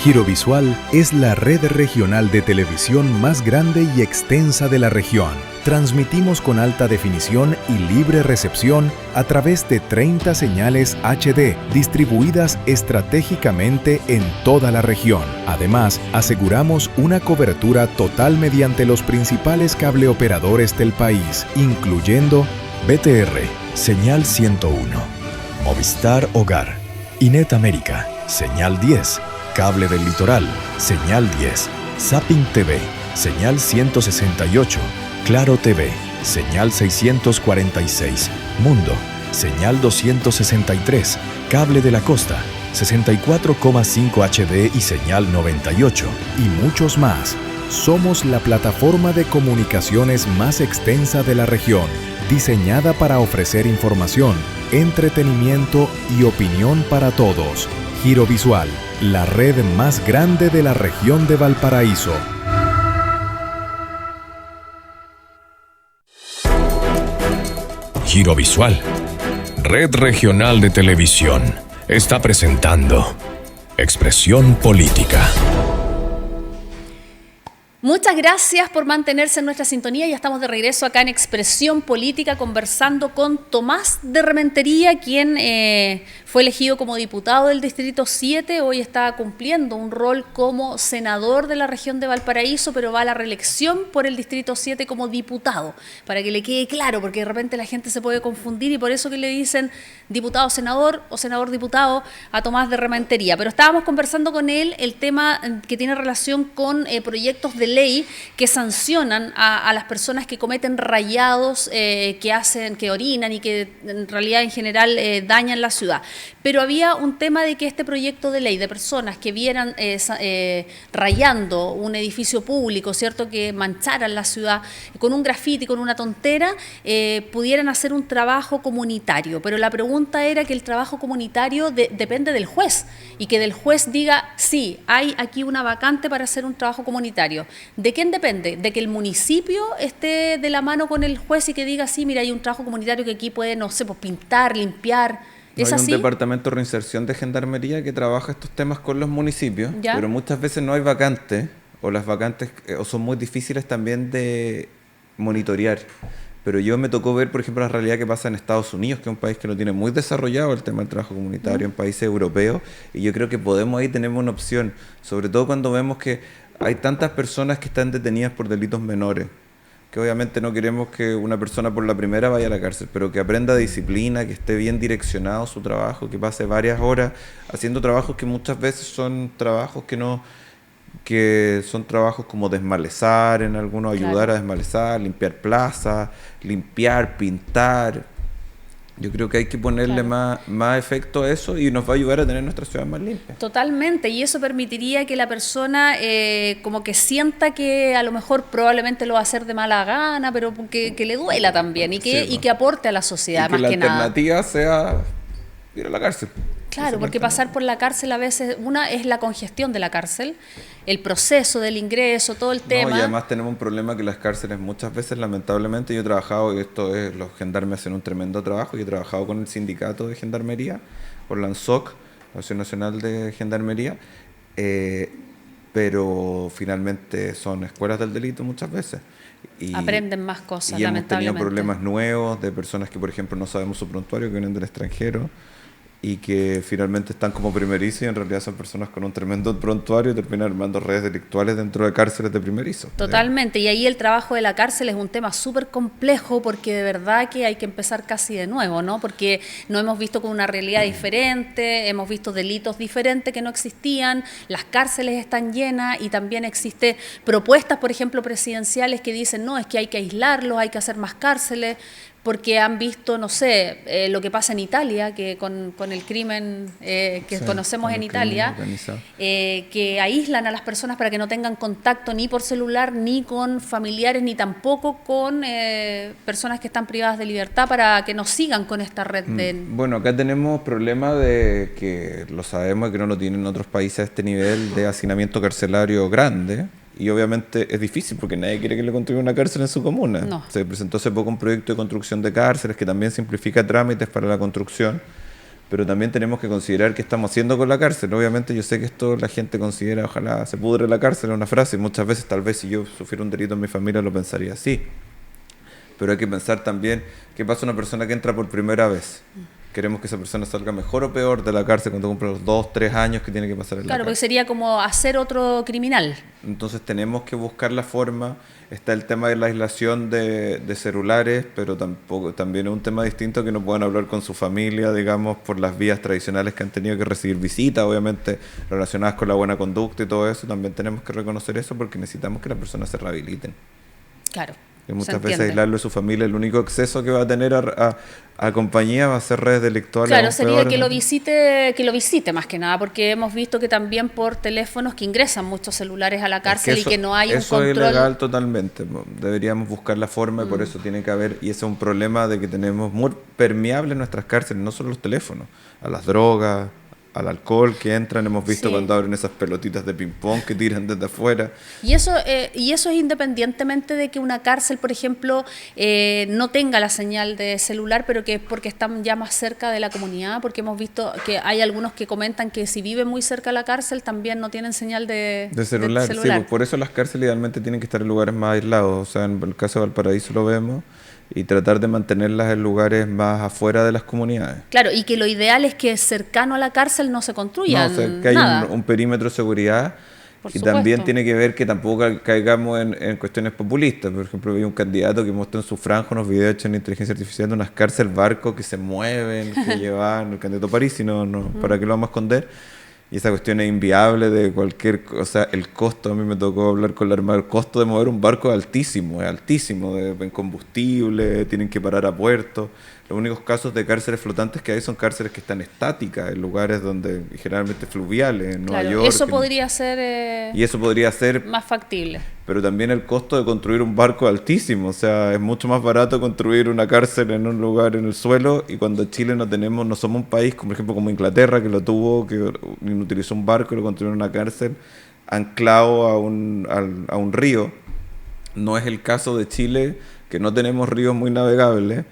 Giro Visual es la red regional de televisión más grande y extensa de la región. Transmitimos con alta definición y libre recepción a través de 30 señales HD distribuidas estratégicamente en toda la región. Además, aseguramos una cobertura total mediante los principales cableoperadores del país, incluyendo BTR, señal 101, Movistar Hogar, Inet América, señal 10, Cable del Litoral, señal 10, Zapping TV, señal 168, Claro TV, señal 646, Mundo, señal 263, Cable de la Costa, 64,5 HD y señal 98, y muchos más. Somos la plataforma de comunicaciones más extensa de la región, diseñada para ofrecer información, entretenimiento y opinión para todos. Giro Visual, la red más grande de la región de Valparaíso. Giro Visual, Red Regional de Televisión está presentando Expresión Política. Muchas gracias por mantenerse en nuestra sintonía. Ya estamos de regreso acá en Expresión Política conversando con Tomás de Rementería, quien fue elegido como diputado del Distrito 7. Hoy está cumpliendo un rol como senador de la región de Valparaíso, pero va a la reelección por el Distrito 7 como diputado, para que le quede claro, porque de repente la gente se puede confundir y por eso que le dicen diputado senador o senador diputado a Tomás de Rementería. Pero estábamos conversando con él el tema que tiene relación con proyectos de ley que sancionan a las personas que cometen rayados, que orinan y que en realidad en general dañan la ciudad. Pero había un tema de que este proyecto de ley de personas que vieran rayando un edificio público, ¿cierto?, que mancharan la ciudad con un grafiti, con una tontera, pudieran hacer un trabajo comunitario. Pero la pregunta era que el trabajo comunitario depende del juez y que del juez diga, sí, hay aquí una vacante para hacer un trabajo comunitario. ¿De quién depende? ¿De que el municipio esté de la mano con el juez y que diga, sí, mira, hay un trabajo comunitario que aquí puede, no sé, pues pintar, limpiar? ¿Es así? Hay un departamento de reinserción de Gendarmería que trabaja estos temas con los municipios, ¿Ya? pero muchas veces no hay vacantes, o las vacantes o son muy difíciles también de monitorear. Pero yo me tocó ver, por ejemplo, la realidad que pasa en Estados Unidos, que es un país que lo tiene muy desarrollado el tema del trabajo comunitario, en países europeos, y yo creo que podemos ahí tener una opción, sobre todo cuando vemos que hay tantas personas que están detenidas por delitos menores, que obviamente no queremos que una persona por la primera vaya a la cárcel, pero que aprenda disciplina, que esté bien direccionado su trabajo, que pase varias horas haciendo trabajos que muchas veces son trabajos que son trabajos como desmalezar en algunos, ayudar a desmalezar, limpiar plazas, limpiar, pintar. Yo creo que hay que ponerle más efecto a eso y nos va a ayudar a tener nuestra ciudad más limpia. Totalmente, y eso permitiría que la persona como que sienta que a lo mejor probablemente lo va a hacer de mala gana, pero que le duela también y que aporte a la sociedad, más que nada. Y que la alternativa sea ir a la cárcel. Claro, porque pasar por la cárcel a veces, una es la congestión de la cárcel, el proceso del ingreso, todo el tema. No, y además tenemos un problema que las cárceles muchas veces, lamentablemente, yo he trabajado, y los gendarmes hacen un tremendo trabajo, yo he trabajado con el sindicato de gendarmería, con la ANSOC, la Asociación Nacional de Gendarmería, pero finalmente son escuelas del delito muchas veces. Y aprenden más cosas, y lamentablemente. hemos tenido problemas nuevos de personas que, por ejemplo, no sabemos su prontuario, que vienen del extranjero, y que finalmente están como primerizos y en realidad son personas con un tremendo prontuario y terminan armando redes delictuales dentro de cárceles de primerizo. Totalmente, y ahí el trabajo de la cárcel es un tema súper complejo porque de verdad que hay que empezar casi de nuevo, ¿no? Porque nos hemos visto con una realidad diferente, hemos visto delitos diferentes que no existían, las cárceles están llenas y también existen propuestas, por ejemplo, presidenciales que dicen, no, es que hay que aislarlos, hay que hacer más cárceles, porque han visto, no sé, lo que pasa en Italia, que con el crimen que conocemos en Italia, que aíslan a las personas para que no tengan contacto ni por celular, ni con familiares, ni tampoco con personas que están privadas de libertad, para que no sigan con esta red de... Bueno, acá tenemos problemas de que lo sabemos y que no lo tienen otros países a este nivel de hacinamiento carcelario grande. Y obviamente es difícil porque nadie quiere que le construya una cárcel en su comuna. No. Se presentó hace poco un proyecto de construcción de cárceles que también simplifica trámites para la construcción, pero también tenemos que considerar qué estamos haciendo con la cárcel. Obviamente yo sé que esto la gente considera, ojalá se pudre la cárcel, es una frase, y muchas veces tal vez si yo sufriera un delito en mi familia lo pensaría así. Pero hay que pensar también qué pasa a una persona que entra por primera vez. Queremos que esa persona salga mejor o peor de la cárcel cuando cumple los 2, 3 años que tiene que pasar en la cárcel. Claro, porque sería como hacer otro criminal. Entonces tenemos que buscar la forma. Está el tema de la aislación de celulares, pero también es un tema distinto, que no puedan hablar con su familia, digamos, por las vías tradicionales que han tenido que recibir visitas, obviamente relacionadas con la buena conducta y todo eso. También tenemos que reconocer eso porque necesitamos que las personas se rehabiliten. Claro. Y muchas veces aislarlo de su familia, el único acceso que va a tener a compañía va a ser redes delictuales. Claro, sería que lo visite más que nada, porque hemos visto que también por teléfonos que ingresan muchos celulares a la cárcel y que no hay un control. Eso es ilegal totalmente. Deberíamos buscar la forma y por eso tiene que haber, y ese es un problema de que tenemos muy permeables nuestras cárceles, no solo los teléfonos, a las drogas, al alcohol que entran. Hemos visto Sí. cuando abren esas pelotitas de ping-pong que tiran desde afuera. Y eso es independientemente de que una cárcel, por ejemplo, no tenga la señal de celular, pero que es porque están ya más cerca de la comunidad, porque hemos visto que hay algunos que comentan que si viven muy cerca de la cárcel también no tienen señal de De celular, sí, pues por eso las cárceles idealmente tienen que estar en lugares más aislados. O sea, en el caso de Valparaíso lo vemos, y tratar de mantenerlas en lugares más afuera de las comunidades. Claro, y que lo ideal es que cercano a la cárcel no se construya No, o sea, que hay nada. un perímetro de seguridad. Por Y supuesto. también tiene que ver que tampoco caigamos en cuestiones populistas. Por ejemplo, había un candidato que mostró en su franja unos videos hechos en inteligencia artificial de unas cárceles barcos que se mueven, que llevan el candidato París, y no, ¿para qué lo vamos a esconder? Y esa cuestión es inviable de cualquier cosa. El costo, a mí me tocó hablar con la hermana, el costo de mover un barco es altísimo, en combustible, tienen que parar a puerto. Los únicos casos de cárceles flotantes que hay son cárceles que están estáticas, en lugares donde generalmente fluviales, en Nueva Claro, York. eso podría ser Y eso podría ser, más factible. pero también el costo de construir un barco es altísimo. O sea, es mucho más barato construir una cárcel en un lugar en el suelo, y cuando Chile no somos un país, como por ejemplo como Inglaterra, que lo tuvo, que utilizó un barco y lo construyó en una cárcel anclado a un río. No es el caso de Chile, que no tenemos ríos muy navegables.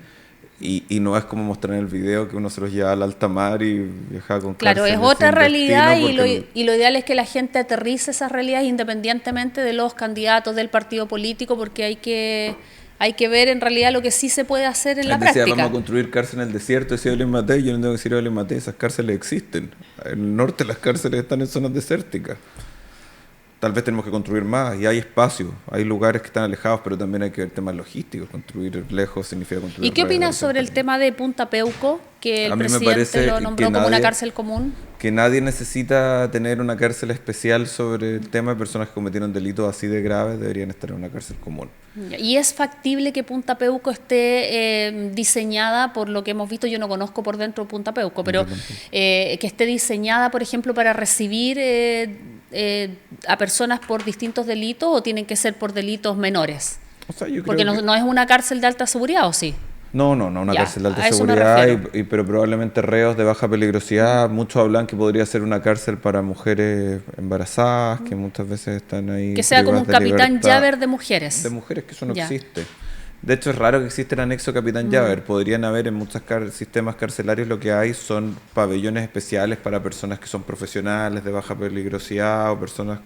Y no es como mostrar en el video que uno se los lleva al alta mar y viaja con Claro, es cárceles otra sin realidad destino, y lo ideal es que la gente aterrice esas realidades independientemente de los candidatos del partido político, porque hay que ver en realidad lo que sí se puede hacer en la Él decía, práctica. vamos a construir cárcel en el desierto, decía Evelyn Matei. Yo no tengo que decir Evelyn Matei, esas cárceles existen. En el norte las cárceles están en zonas desérticas. Tal vez tenemos que construir más, y hay espacio, hay lugares que están alejados, pero también hay que ver temas logísticos. Construir lejos significa construir. ¿Y qué opinas alrededor sobre el del tema de Punta Peuco, que el A mí me presidente parece lo que nombró como una nadie- cárcel común? que nadie necesita tener una cárcel especial sobre el tema de personas que cometieron delitos así de graves, deberían estar en una cárcel común. ¿Y es factible que Punta Peuco esté diseñada, por lo que hemos visto, yo no conozco por dentro Punta Peuco, pero que esté diseñada, por ejemplo, para recibir a personas por distintos delitos, o tienen que ser por delitos menores? O sea, yo Porque creo que- no es una cárcel de alta seguridad, ¿o sí? No, una Ya, cárcel de alta a eso me seguridad, refiero. pero probablemente reos de baja peligrosidad. Muchos hablan que podría ser una cárcel para mujeres embarazadas, que muchas veces están ahí. Que sea como un privadas de capitán libertad. Llaver de mujeres. De mujeres, que eso no Ya. existe. De hecho, es raro que exista el anexo Capitán Llaver. Podrían haber en muchos sistemas carcelarios, lo que hay son pabellones especiales para personas que son profesionales de baja peligrosidad o personas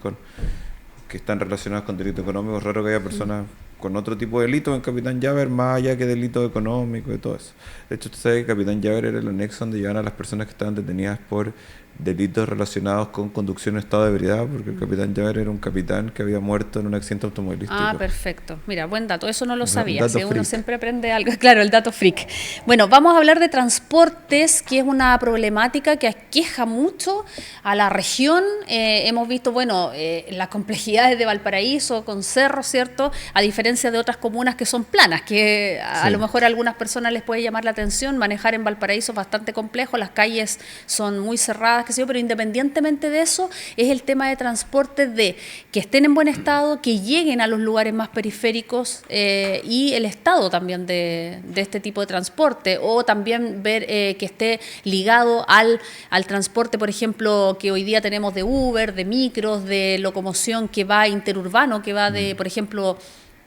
que están relacionadas con delitos económicos. Es raro que haya personas con otro tipo de delitos en Capitán Llaver, más allá que delitos económicos y todo eso. De hecho, usted sabe que Capitán Llaver era el anexo donde llevaban a las personas que estaban detenidas por delitos relacionados con conducción en estado de ebriedad, porque el Capitán Llaver era un capitán que había muerto en un accidente automovilístico. Ah, perfecto. Mira, buen dato. Eso no lo Un sabía. dato Si uno freak. siempre aprende algo. Claro, el dato freak. Bueno, vamos a hablar de transportes, que es una problemática que aqueja mucho a la región. Hemos visto, bueno, las complejidades de Valparaíso con cerros, ¿cierto? A diferencia de otras comunas que son planas, que a Sí. lo mejor a algunas personas les puede llamar la atención. Manejar en Valparaíso es bastante complejo, las calles son muy cerradas, qué sé yo, pero independientemente de eso, es el tema de transporte de que estén en buen estado, que lleguen a los lugares más periféricos, y el estado también de este tipo de transporte, o también ver que esté ligado al transporte, por ejemplo, que hoy día tenemos de Uber, de micros, de locomoción que va interurbano, que va de, por ejemplo,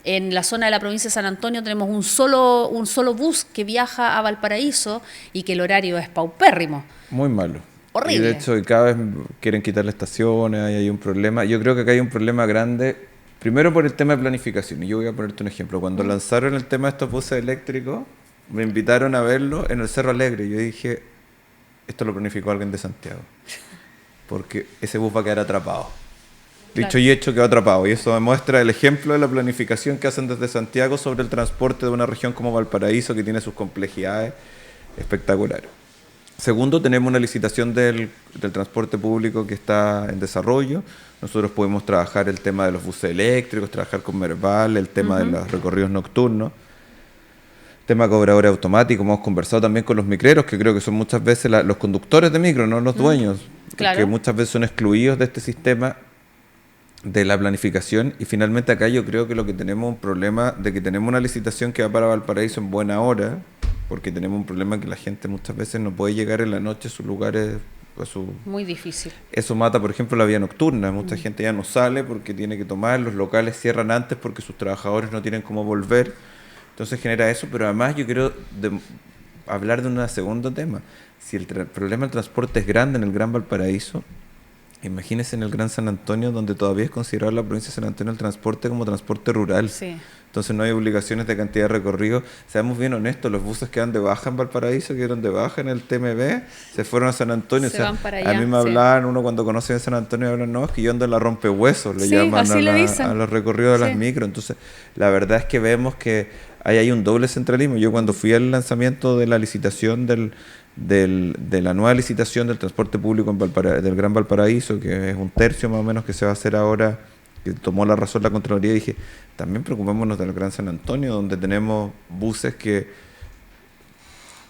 en la zona de la provincia de San Antonio tenemos un solo bus que viaja a Valparaíso y que el horario es paupérrimo. Muy malo. Horrible. Y de hecho, y cada vez quieren quitarle estaciones, ahí hay un problema. Yo creo que acá hay un problema grande, primero por el tema de planificación. Y yo voy a ponerte un ejemplo. Cuando lanzaron el tema de estos buses eléctricos, me invitaron a verlo en el Cerro Alegre. Yo dije, esto lo planificó alguien de Santiago. Porque ese bus va a quedar atrapado. Dicho y hecho, quedó atrapado. Y eso demuestra el ejemplo de la planificación que hacen desde Santiago sobre el transporte de una región como Valparaíso, que tiene sus complejidades espectaculares. Segundo, tenemos una licitación del transporte público que está en desarrollo. Nosotros podemos trabajar el tema de los buses eléctricos, trabajar con Merval, el tema de los recorridos nocturnos, tema de cobradores automáticos. Hemos conversado también con los micreros, que creo que son muchas veces los conductores de micro, no los dueños, Claro. que muchas veces son excluidos de este sistema de la planificación. Y finalmente acá yo creo que lo que tenemos es un problema de que tenemos una licitación que va para Valparaíso en buena hora, porque tenemos un problema que la gente muchas veces no puede llegar en la noche a sus lugares Muy difícil. Eso mata, por ejemplo, la vida nocturna. Mucha gente ya no sale porque tiene que tomar, los locales cierran antes porque sus trabajadores no tienen cómo volver. Entonces genera eso, pero además yo quiero hablar de un segundo tema. Si el problema del transporte es grande en el Gran Valparaíso, imagínense en el Gran San Antonio, donde todavía es considerado la provincia de San Antonio el transporte como transporte rural. Sí. Entonces no hay obligaciones de cantidad de recorrido. Seamos bien honestos, los buses que dan de baja en Valparaíso, que dieron de baja en el TMB, se fueron a San Antonio. Se van para allá, a mí me hablaban, uno cuando conoce en San Antonio, hablan, no, es que yo ando en la rompehuesos, le Sí, llaman así le dicen. a los recorridos de Sí. las micros. Entonces, la verdad es que vemos que ahí hay un doble centralismo. Yo cuando fui al lanzamiento de la licitación de la nueva licitación del transporte público del Gran Valparaíso, que es un tercio más o menos que se va a hacer ahora, que tomó la razón la Contraloría, dije, también preocupémonos del Gran San Antonio, donde tenemos buses que,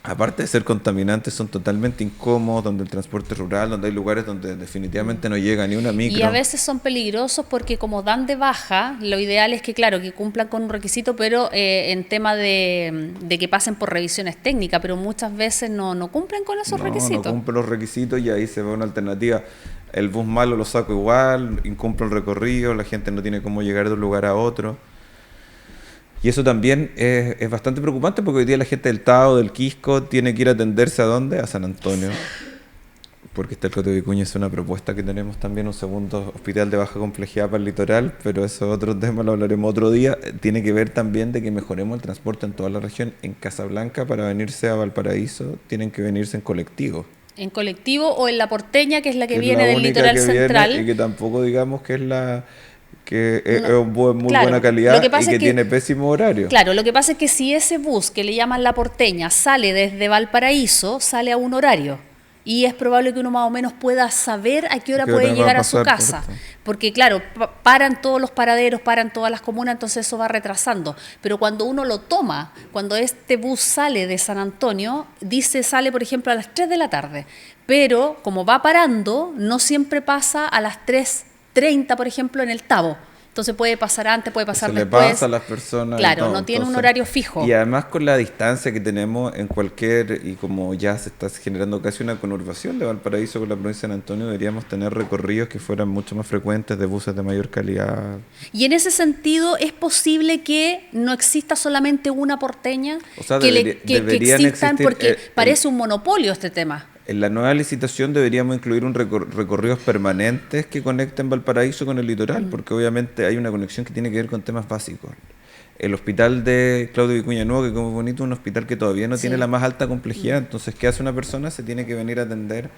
aparte de ser contaminantes, son totalmente incómodos, donde el transporte rural, donde hay lugares donde definitivamente no llega ni una micro. Y a veces son peligrosos porque como dan de baja, lo ideal es que, claro, que cumplan con un requisito, pero en tema de que pasen por revisiones técnicas, pero muchas veces no cumplen con esos requisitos. No cumple los requisitos y ahí se ve una alternativa. El bus malo lo saco igual, incumple el recorrido, la gente no tiene cómo llegar de un lugar a otro. Y eso también es bastante preocupante porque hoy día la gente del Tao, del Quisco, tiene que ir a atenderse ¿a dónde? A San Antonio. Porque está el Coto Vicuña, es una propuesta que tenemos también, un segundo hospital de baja complejidad para el litoral, pero eso es otro tema, lo hablaremos otro día. Tiene que ver también de que mejoremos el transporte en toda la región. En Casablanca, para venirse a Valparaíso, tienen que venirse en colectivo. En colectivo o en la porteña, que es la que Es viene la del única litoral que viene central. y que tampoco digamos que es la que es No, muy claro, buena lo calidad que y pasa que es que- tiene pésimo horario. Claro, lo que pasa es que si ese bus que le llaman la porteña sale desde Valparaíso, sale a un horario. Y es probable que uno más o menos pueda saber a qué hora ¿Qué puede hora va llegar a a su pasar? casa. Correcto. Porque claro, paran todos los paraderos, paran todas las comunas, entonces eso va retrasando. Pero cuando uno lo toma, cuando este bus sale de San Antonio, dice sale por ejemplo a las 3 de la tarde. Pero como va parando, no siempre pasa a las 3:30, por ejemplo, en el Tabo. Entonces puede pasar antes, puede pasar Se le después. pasa a las personas. y Claro, todo, no tiene un entonces- horario fijo. Y además con la distancia que tenemos en cualquier, y como ya se está generando casi una conurbación de Valparaíso con la provincia de San Antonio, deberíamos tener recorridos que fueran mucho más frecuentes de buses de mayor calidad. Y en ese sentido, ¿es posible que no exista solamente una porteña? O sea, que, que deberían existan, existir, porque parece un monopolio este tema. En la nueva licitación deberíamos incluir recorridos permanentes que conecten Valparaíso con el litoral, porque obviamente hay una conexión que tiene que ver con temas básicos. El hospital de Claudio Vicuña Nuevo, que como bonito, es un hospital que todavía no Sí. tiene la más alta complejidad, entonces, ¿qué hace una persona? Se tiene que venir a atender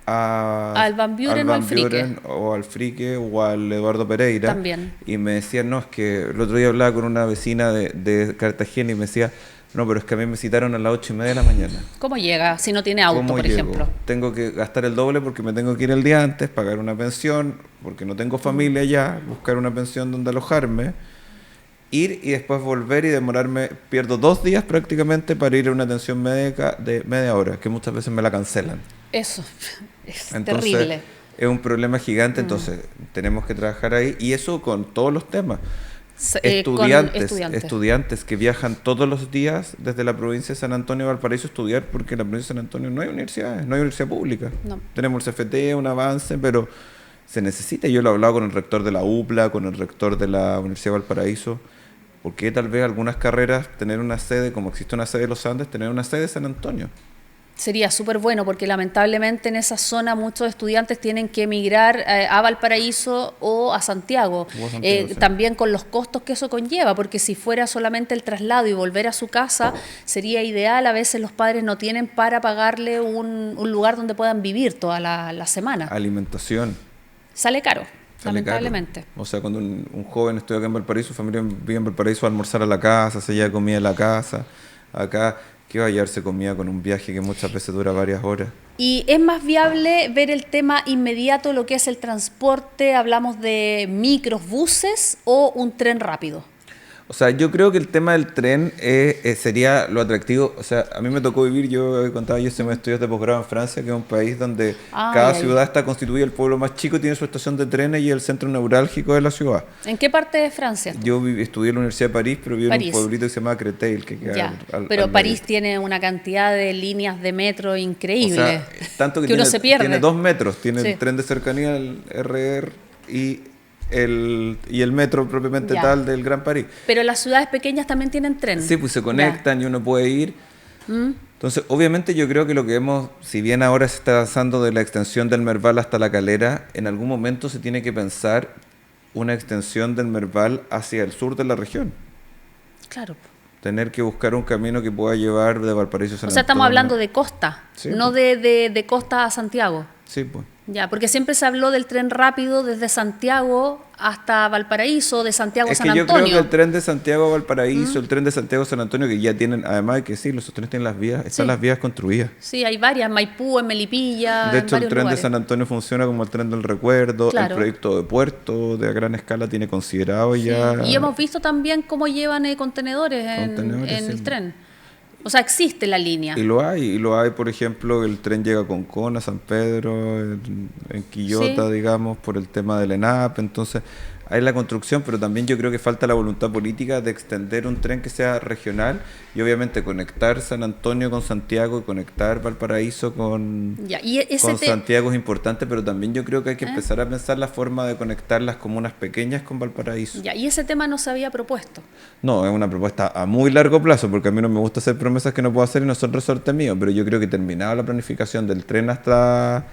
Al Van Buren o al Frique. o al Frique o al Eduardo Pereira. También. Y me decían, no, es que el otro día hablaba con una vecina de Cartagena y me decía, no, pero es que a mí me citaron a las 8:30 de la mañana. ¿Cómo llega si no tiene auto, ¿Cómo por llego? ejemplo? Tengo que gastar el doble porque me tengo que ir el día antes, pagar una pensión, porque no tengo familia allá, buscar una pensión donde alojarme, ir y después volver y demorarme, pierdo 2 días prácticamente para ir a una atención médica de media hora, que muchas veces me la cancelan. Eso es Entonces, terrible. es un problema gigante, entonces tenemos que trabajar ahí, y eso con todos los temas. Con Estudiantes que viajan todos los días desde la provincia de San Antonio a Valparaíso a estudiar, porque en la provincia de San Antonio no hay universidades, no hay universidad pública. No. Tenemos el CFT, un avance, pero se necesita. Yo lo he hablado con el rector de la UPLA, con el rector de la Universidad de Valparaíso, porque tal vez algunas carreras tener una sede, como existe una sede de los Andes, tener una sede de San Antonio. Sería súper bueno porque lamentablemente en esa zona muchos estudiantes tienen que emigrar a Valparaíso o a Santiago. O a Santiago, sí. También con los costos que eso conlleva, porque si fuera solamente el traslado y volver a su casa sería ideal. A veces los padres no tienen para pagarle un lugar donde puedan vivir toda la semana. Alimentación. Sale caro, Sale lamentablemente. caro. O sea, cuando un joven estudia acá en Valparaíso, su familia vive en Valparaíso, a almorzar a la casa, se lleva comida a la casa. Acá, ¿qué va a llevarse comida con un viaje que muchas veces dura varias horas? Y es más viable ver el tema inmediato, lo que es el transporte, hablamos de micros, buses o un tren rápido. O sea, yo creo que el tema del tren sería lo atractivo. O sea, a mí me tocó vivir, yo contaba, yo hice mis estudios de posgrado en Francia, que es un país donde cada ciudad está constituida, el pueblo más chico tiene su estación de trenes y el centro neurálgico de la ciudad. ¿En qué parte de Francia? Yo estudié en la Universidad de París, pero viví en un pueblito que se llama Créteil, que queda pero París tiene una cantidad de líneas de metro increíble. O sea, tanto que uno se pierde. Tiene 2 metros, tiene el tren de cercanía, el RER y el metro propiamente tal del Gran París. Pero las ciudades pequeñas también tienen tren. Sí, pues se conectan y uno puede ir. Entonces, obviamente yo creo que lo que vemos, si bien ahora se está avanzando de la extensión del Merval hasta La Calera, en algún momento se tiene que pensar una extensión del Merval hacia el sur de la región. Claro. Tener que buscar un camino que pueda llevar de Valparaíso a San Antonio. O sea, estamos hablando de costa, no de costa a Santiago. Sí, pues. Ya, porque siempre se habló del tren rápido desde Santiago hasta Valparaíso, de Santiago a San Antonio. Es que yo creo que el tren de Santiago a Valparaíso, el tren de Santiago a San Antonio, que ya tienen, además de que sí, los trenes tienen las vías, están las vías construidas. Sí, hay varias, Maipú, en Melipilla, de hecho, en el tren lugares. de San Antonio funciona como el tren del recuerdo, Claro. El proyecto de puerto de gran escala tiene considerado ya... Y hemos visto también cómo llevan contenedores en el tren. O sea, existe la línea. Y lo hay, por ejemplo, el tren llega a Concón, a San Pedro, en Quillota, digamos, por el tema del ENAP, entonces hay la construcción, pero también yo creo que falta la voluntad política de extender un tren que sea regional y obviamente conectar San Antonio con Santiago y conectar Valparaíso con Santiago es importante, pero también yo creo que hay que empezar a pensar la forma de conectar las comunas pequeñas con Valparaíso. Y ese tema no se había propuesto. No, es una propuesta a muy largo plazo, porque a mí no me gusta hacer promesas que no puedo hacer y no son resorte mío, pero yo creo que terminada la planificación del tren hasta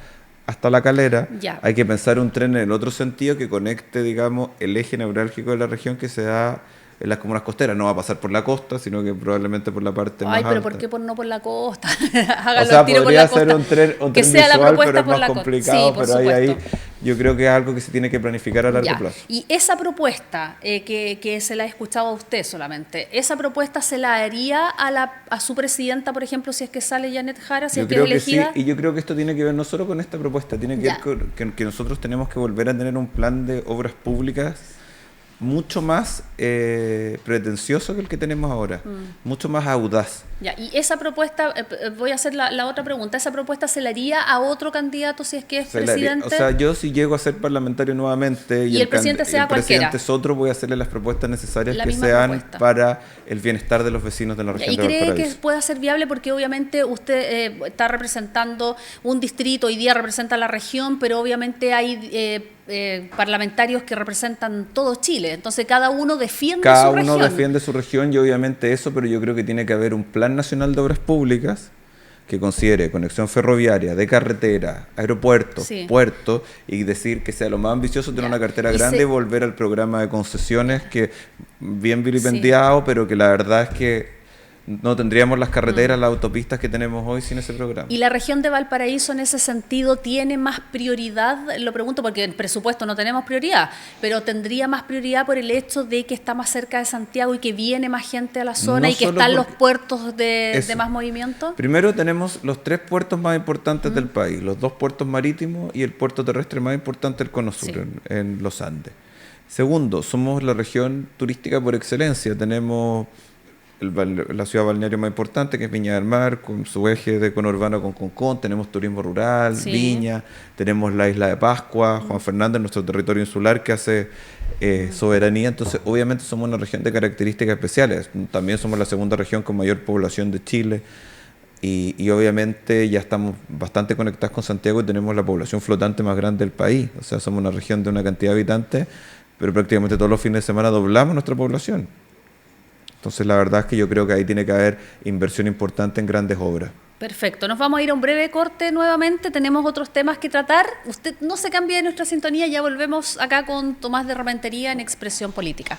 La Calera, hay que pensar un tren en el otro sentido que conecte, digamos, el eje neurálgico de la región que se da en las comunas costeras. No va a pasar por la costa, sino que probablemente por la parte más alta. Ay, pero ¿por qué no por la costa? O sea, podría ser un tren que sea visual, la propuesta pero es por más la complicado, por pero supuesto. ahí yo creo que es algo que se tiene que planificar a largo plazo. Y esa propuesta, que se la he escuchado a usted solamente, ¿esa propuesta se la haría a su presidenta, por ejemplo, si es que sale Janet Jara, si es que es elegida? Sí, y yo creo que esto tiene que ver no solo con esta propuesta, tiene que ver con que nosotros tenemos que volver a tener un plan de obras públicas mucho más pretencioso que el que tenemos ahora, mucho más audaz. Y esa propuesta, voy a hacer la otra pregunta, ¿esa propuesta se la haría a otro candidato si es que es presidente? O sea, yo si llego a ser parlamentario nuevamente y el presidente sea cualquiera, presidente es otro, voy a hacerle las propuestas necesarias que sean para el bienestar de los vecinos de la región de Valparaíso. ¿Y cree que pueda ser viable? Porque obviamente usted está representando un distrito, hoy día representa la región, pero obviamente hay parlamentarios que representan todo Chile, entonces cada uno defiende su región. Cada uno defiende su región y obviamente eso, pero yo creo que tiene que haber un plan nacional de obras públicas que considere conexión ferroviaria, de carretera, aeropuerto, puerto, y decir que sea lo más ambicioso, tener una cartera grande y volver al programa de concesiones que bien vilipendiado, pero que la verdad es que no tendríamos las carreteras, las autopistas que tenemos hoy sin ese programa. ¿Y la región de Valparaíso en ese sentido tiene más prioridad? Lo pregunto porque en presupuesto no tenemos prioridad, pero ¿tendría más prioridad por el hecho de que está más cerca de Santiago y que viene más gente a la zona y que están los puertos de más movimiento? Primero tenemos los 3 puertos más importantes del país, los 2 puertos marítimos y el puerto terrestre más importante, el Cono Sur, en los Andes. Segundo, somos la región turística por excelencia, tenemos la ciudad balneario más importante, que es Viña del Mar, con su eje de conurbano con Concón, tenemos turismo rural, Viña, tenemos la isla de Pascua, Juan Fernández, nuestro territorio insular que hace soberanía, entonces obviamente somos una región de características especiales, también somos la segunda región con mayor población de Chile, y obviamente ya estamos bastante conectados con Santiago y tenemos la población flotante más grande del país, o sea, somos una región de una cantidad de habitantes, pero prácticamente todos los fines de semana doblamos nuestra población. Entonces la verdad es que yo creo que ahí tiene que haber inversión importante en grandes obras. Perfecto, nos vamos a ir a un breve corte nuevamente, tenemos otros temas que tratar. Usted no se cambie de nuestra sintonía, ya volvemos acá con Tomás de Rementería en Expresión Política.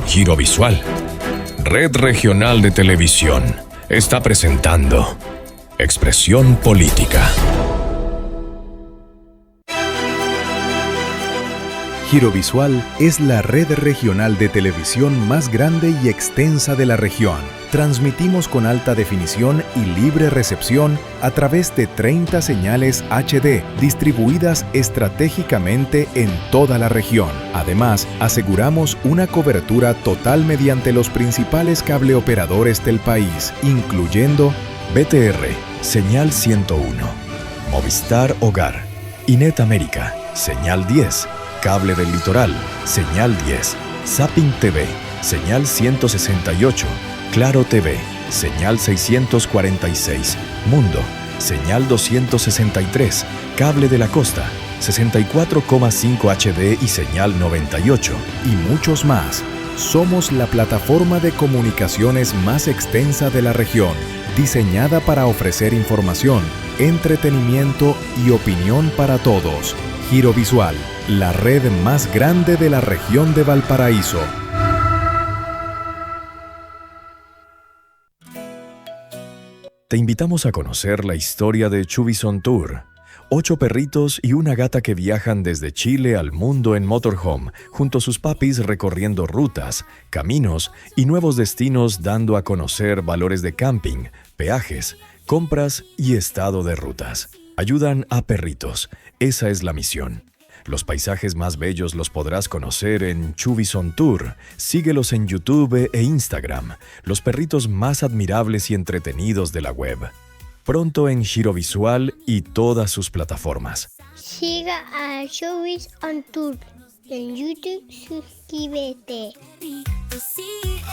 Giro Visual, Red Regional de Televisión, está presentando Expresión Política. Girovisual es la red regional de televisión más grande y extensa de la región. Transmitimos con alta definición y libre recepción a través de 30 señales HD distribuidas estratégicamente en toda la región. Además, aseguramos una cobertura total mediante los principales cableoperadores del país, incluyendo BTR, señal 101, Movistar Hogar, Inet América, señal 10, Cable del Litoral, señal 10, Zapping TV, señal 168, Claro TV, señal 646, Mundo, señal 263, Cable de la Costa, 64,5 HD y señal 98, y muchos más. Somos la plataforma de comunicaciones más extensa de la región, diseñada para ofrecer información, entretenimiento y opinión para todos. Girovisual, la red más grande de la región de Valparaíso. Te invitamos a conocer la historia de Chuvison Tour. 8 perritos y una gata que viajan desde Chile al mundo en motorhome, junto a sus papis recorriendo rutas, caminos y nuevos destinos, dando a conocer valores de camping, peajes, compras y estado de rutas. Ayudan a perritos. Esa es la misión. Los paisajes más bellos los podrás conocer en Chuvison Tour. Síguelos en YouTube e Instagram. Los perritos más admirables y entretenidos de la web. Pronto en Girovisual y todas sus plataformas. Siga a Showbiz on Tour en YouTube, suscríbete. Sí,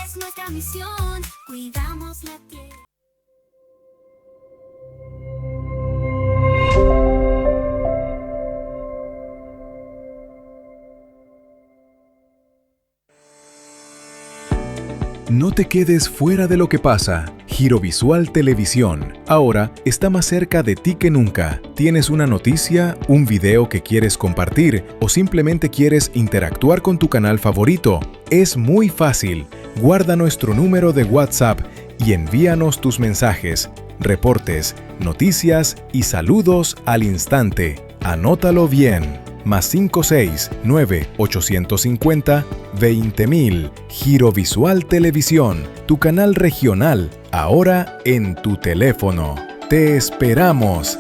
es nuestra misión. Cuidamos la tierra. No te quedes fuera de lo que pasa. Girovisual Televisión, ahora está más cerca de ti que nunca. ¿Tienes una noticia, un video que quieres compartir o simplemente quieres interactuar con tu canal favorito? Es muy fácil. Guarda nuestro número de WhatsApp y envíanos tus mensajes, reportes, noticias y saludos al instante. Anótalo bien. +56 9 850 20000. Girovisual Televisión, tu canal regional, ahora en tu teléfono. ¡Te esperamos!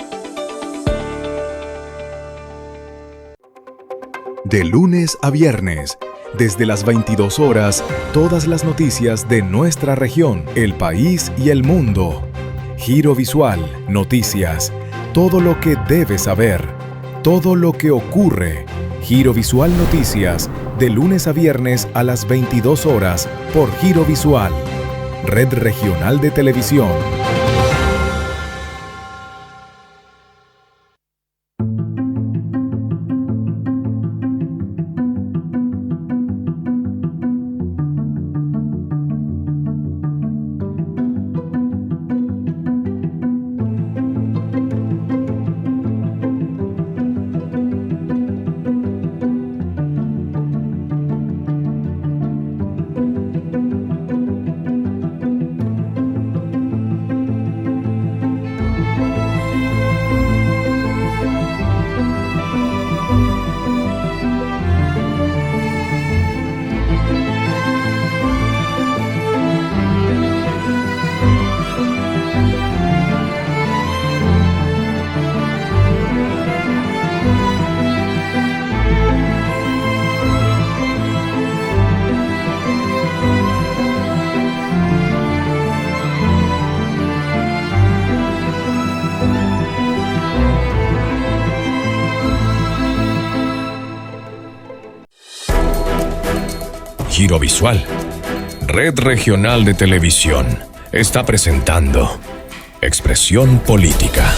De lunes a viernes, desde las 22 horas, todas las noticias de nuestra región, el país y el mundo. Girovisual, noticias, todo lo que debes saber. Todo lo que ocurre. Girovisual Noticias, de lunes a viernes a las 22 horas por Girovisual, red regional de televisión. Girovisual, red regional de televisión, está presentando Expresión Política.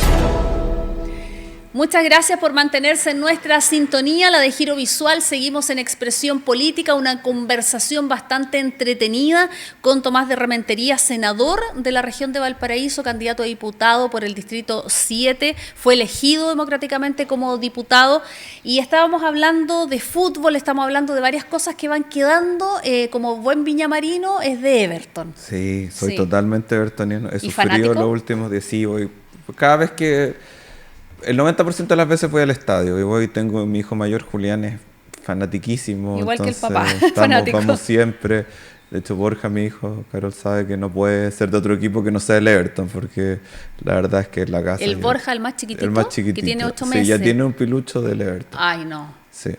Muchas gracias por mantenerse en nuestra sintonía, la de Girovisual. Seguimos en Expresión Política, una conversación bastante entretenida con Tomás de Rementería, senador de la región de Valparaíso, candidato a diputado por el Distrito 7. Fue elegido democráticamente como diputado y estábamos hablando de fútbol, estamos hablando de varias cosas que van quedando. Como buen viñamarino, es de Everton. Sí, soy Sí. totalmente evertoniano. He ¿Y sufrido fanático? los últimos días. Sí, voy. Cada vez que... El 90% de las veces voy al estadio y voy, tengo mi hijo mayor, Julián, es fanatiquísimo. Igual que el papá, entonces fanático. vamos siempre. De hecho, Borja, mi hijo, Carol, sabe que no puede ser de otro equipo que no sea el Everton, porque la verdad es que es la casa. El Borja, el más chiquitito, el más chiquitito, que tiene 8 sí, meses. ya tiene un pilucho del Everton. Ay, no. Sí.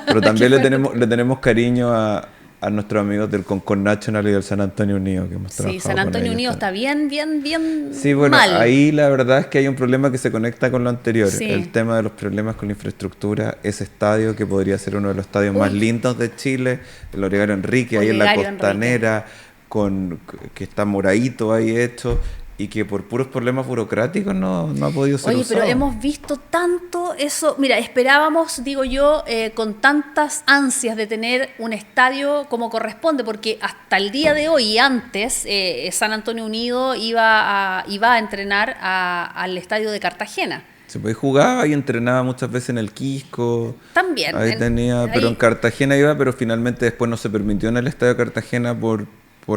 Pero también le tenemos cariño a nuestros amigos del Concord National y del San Antonio Unido, que hemos Sí, trabajado San con Antonio ellos Unido también. está bien Sí, bueno, mal. ahí la verdad es que hay un problema que se conecta con lo anterior. Sí. El tema de los problemas con la infraestructura, ese estadio que podría ser uno de los estadios más lindos de Chile, el Olegario Enrique, ahí en la Olegario Costanera, que está moradito ahí hecho, y que por puros problemas burocráticos no ha podido ser Oye, usado. pero hemos visto tanto eso. Mira, esperábamos, digo yo, con tantas ansias de tener un estadio como corresponde, porque hasta el día de hoy y antes, San Antonio Unido iba a entrenar al estadio de Cartagena. Se puede jugar y entrenaba muchas veces en el Quisco. También. Ahí tenía, pero ahí- en Cartagena iba, pero finalmente después no se permitió en el estadio de Cartagena por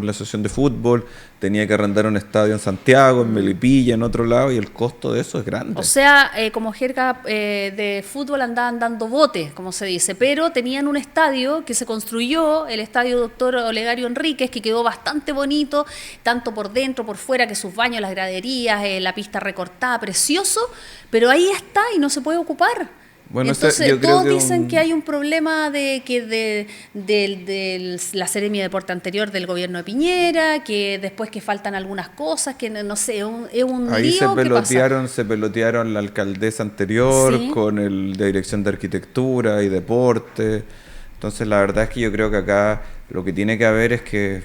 la asociación de fútbol. Tenía que arrendar un estadio en Santiago, en Melipilla, en otro lado, y el costo de eso es grande. O sea, como jerga de fútbol andaban dando botes, como se dice, pero tenían un estadio que se construyó, el estadio Doctor Olegario Enríquez, que quedó bastante bonito, tanto por dentro, por fuera, que sus baños, las graderías, la pista recortada, precioso, pero ahí está y no se puede ocupar. Bueno, Entonces, yo creo todos que dicen que hay un problema de la Seremia de Deporte anterior del gobierno de Piñera, que después que faltan algunas cosas, que no sé, es un ahí lío. ¿Qué pasa? se pelotearon la alcaldesa anterior Sí. con el de Dirección de Arquitectura y Deporte. Entonces, la verdad es que yo creo que acá lo que tiene que haber es que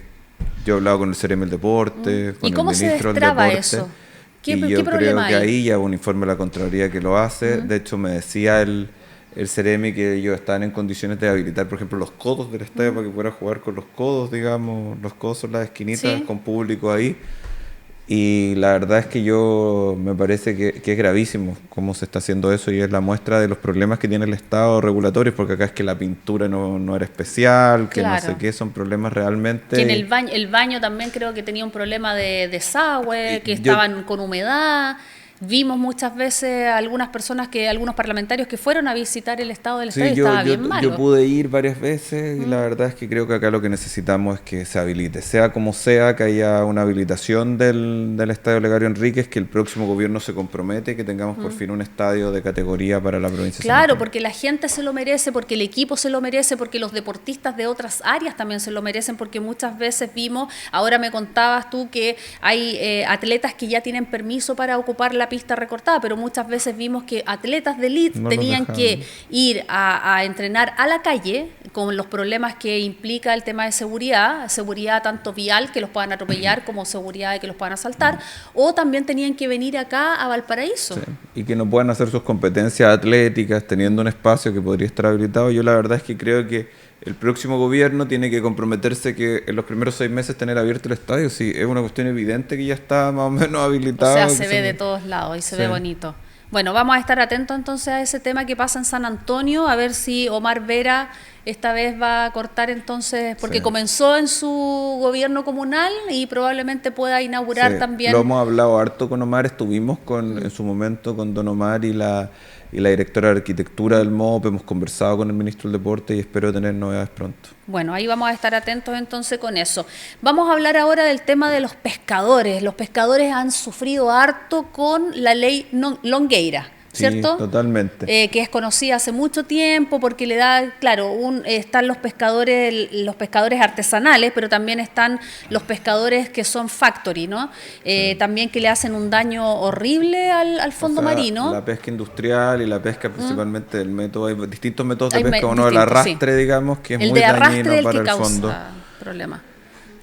yo he hablado con el Ceremi del Deporte, con ¿Y cómo el se ministro del destraba Deporte. eso? ¿Qué Y yo creo problema que hay? ahí ya un informe de la Contraloría que lo hace. De hecho, me decía el Ceremi que ellos estaban en condiciones de habilitar, por ejemplo, los codos del estadio para que pudiera jugar con los codos, digamos. Los codos son las esquinitas Sí. con público ahí. Y la verdad es que me parece que es gravísimo cómo se está haciendo eso, y es la muestra de los problemas que tiene el Estado regulatorios, porque acá es que la pintura no era especial, que Claro. no sé qué, son problemas realmente... Que en el baño también creo que tenía un problema de desagüe, que Yo- estaban con humedad. Vimos muchas veces algunos parlamentarios que fueron a visitar el estado del Sí, estadio y estaba bien malo. yo pude ir varias veces y la verdad es que creo que acá lo que necesitamos es que se habilite, sea como sea, que haya una habilitación del Estadio Olegario Enríquez, que el próximo gobierno se compromete, que tengamos por fin un estadio de categoría para la provincia de San Claro, Antonio. porque la gente se lo merece, porque el equipo se lo merece, porque los deportistas de otras áreas también se lo merecen, porque muchas veces vimos, ahora me contabas tú que hay atletas que ya tienen permiso para ocupar la pista recortada, pero muchas veces vimos que atletas de elite No los tenían dejaban. que ir a entrenar a la calle con los problemas que implica el tema de seguridad tanto vial, que los puedan atropellar, como seguridad de que los puedan asaltar, o también tenían que venir acá a Valparaíso. Sí, y que no puedan hacer sus competencias atléticas teniendo un espacio que podría estar habilitado. Yo la verdad es que creo que el próximo gobierno tiene que comprometerse que en los primeros 6 meses tener abierto el estadio. Sí, es una cuestión evidente que ya está más o menos O habilitado. sea, que se ve de todos lados y se Sí. ve bonito. Bueno, vamos a estar atentos entonces a ese tema que pasa en San Antonio, a ver si Omar Vera esta vez va a cortar entonces, porque Sí. comenzó en su gobierno comunal y probablemente pueda inaugurar Sí, también. lo hemos hablado harto con Omar, estuvimos en su momento con don Omar y la directora de arquitectura del MOP, hemos conversado con el ministro del Deporte y espero tener novedades pronto. Bueno, ahí vamos a estar atentos entonces con eso. Vamos a hablar ahora del tema de los pescadores. Los pescadores han sufrido harto con la ley Longueira, ¿cierto? Sí, totalmente. Que es conocida hace mucho tiempo porque le da, claro, están los pescadores artesanales, pero también están los pescadores que son factory, ¿no? También que le hacen un daño horrible al fondo O sea, marino. La pesca industrial y la pesca principalmente del método, hay distintos métodos de Hay pesca, uno el distintos, arrastre, digamos, que es el muy de arrastre dañino es el para que el causa fondo. problemas.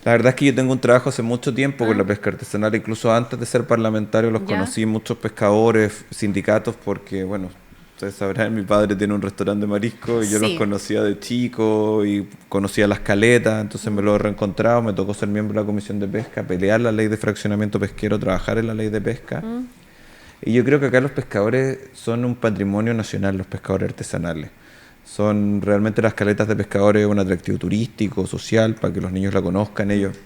La verdad es que yo tengo un trabajo hace mucho tiempo con la pesca artesanal, incluso antes de ser parlamentario los ¿Ya? conocí muchos pescadores, sindicatos, porque bueno, ustedes sabrán, mi padre tiene un restaurante de marisco y yo Sí. los conocía de chico y conocía las caletas, entonces me lo he reencontrado, me tocó ser miembro de la Comisión de Pesca, pelear la ley de fraccionamiento pesquero, trabajar en la ley de pesca. Y yo creo que acá los pescadores son un patrimonio nacional, los pescadores artesanales. Son realmente las caletas de pescadores un atractivo turístico, social, para que los niños la conozcan ellos.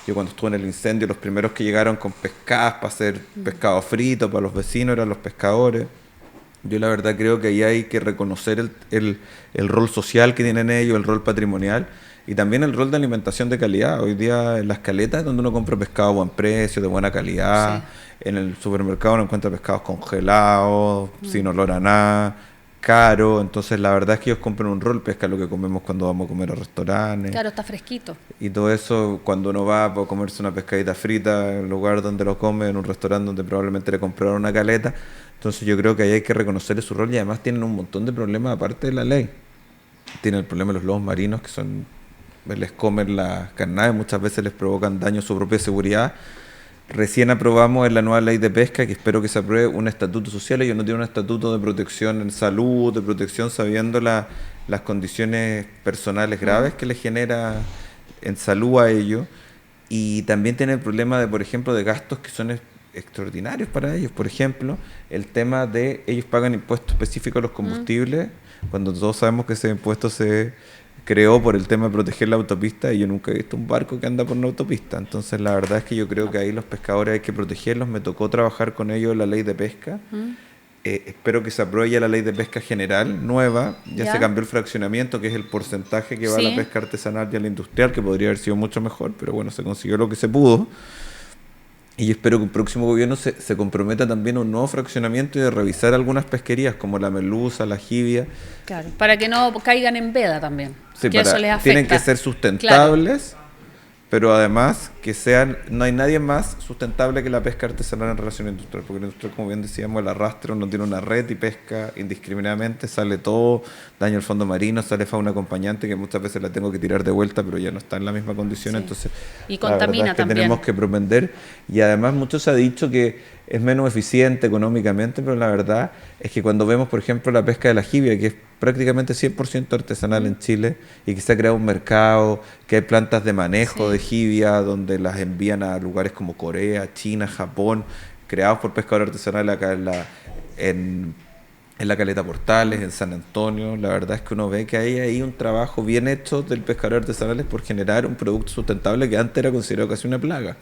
Yo cuando estuve en el incendio, los primeros que llegaron con pescadas para hacer pescado frito para los vecinos eran los pescadores. Yo la verdad creo que ahí hay que reconocer el rol social que tienen ellos, el rol patrimonial y también el rol de alimentación de calidad. Hoy día en las caletas, donde uno compra pescado a buen precio, de buena calidad, en el supermercado uno encuentra pescados congelados, sin olor a nada, caro. Entonces la verdad es que ellos compran un rol, pesca lo que comemos cuando vamos a comer a restaurantes. Claro, está fresquito. Y todo eso, cuando uno va a comerse una pescadita frita en el lugar donde lo come, en un restaurante donde probablemente le compraron una caleta. Entonces yo creo que ahí hay que reconocerle su rol y además tienen un montón de problemas aparte de la ley. Tienen el problema de los lobos marinos, que les comen las carnadas, muchas veces les provocan daño a su propia seguridad. Recién aprobamos en la nueva ley de pesca, que espero que se apruebe, un estatuto social. Ellos no tienen un estatuto de protección en salud, de protección sabiendo las condiciones personales graves que les genera en salud a ellos. Y también tienen el problema de, por ejemplo, de gastos que son extraordinarios para ellos. Por ejemplo, el tema de ellos pagan impuestos específicos a los combustibles, cuando todos sabemos que ese impuesto se creó por el tema de proteger la autopista y yo nunca he visto un barco que anda por una autopista. Entonces la verdad es que yo creo que ahí los pescadores hay que protegerlos. Me tocó trabajar con ellos en la ley de pesca. Espero que se apruebe ya la ley de pesca general nueva. Ya se cambió el fraccionamiento, que es el porcentaje que va a la pesca artesanal y a la industrial, que podría haber sido mucho mejor, pero bueno, se consiguió lo que se pudo. Y yo espero que el próximo gobierno se comprometa también a un nuevo fraccionamiento y de revisar algunas pesquerías como la merluza, la jibia. Claro, para que no caigan en veda también, Sí, que eso les afecta. tienen que ser sustentables, pero además que no hay nadie más sustentable que la pesca artesanal en relación industrial, porque la industria, como bien decíamos, el arrastre, uno tiene una red y pesca indiscriminadamente, sale todo, daña el fondo marino, sale fauna acompañante, que muchas veces la tengo que tirar de vuelta, pero ya no está en la misma condición, entonces y contamina la verdad es que también. tenemos que propender, y además mucho se ha dicho que es menos eficiente económicamente, pero la verdad es que cuando vemos, por ejemplo, la pesca de la jibia, que es prácticamente 100% artesanal en Chile y que se ha creado un mercado, que hay plantas de manejo de jibia donde las envían a lugares como Corea, China, Japón, creados por pescadores artesanales acá en la Caleta Portales, en San Antonio. La verdad es que uno ve que hay ahí un trabajo bien hecho del pescador artesanales por generar un producto sustentable que antes era considerado casi una plaga.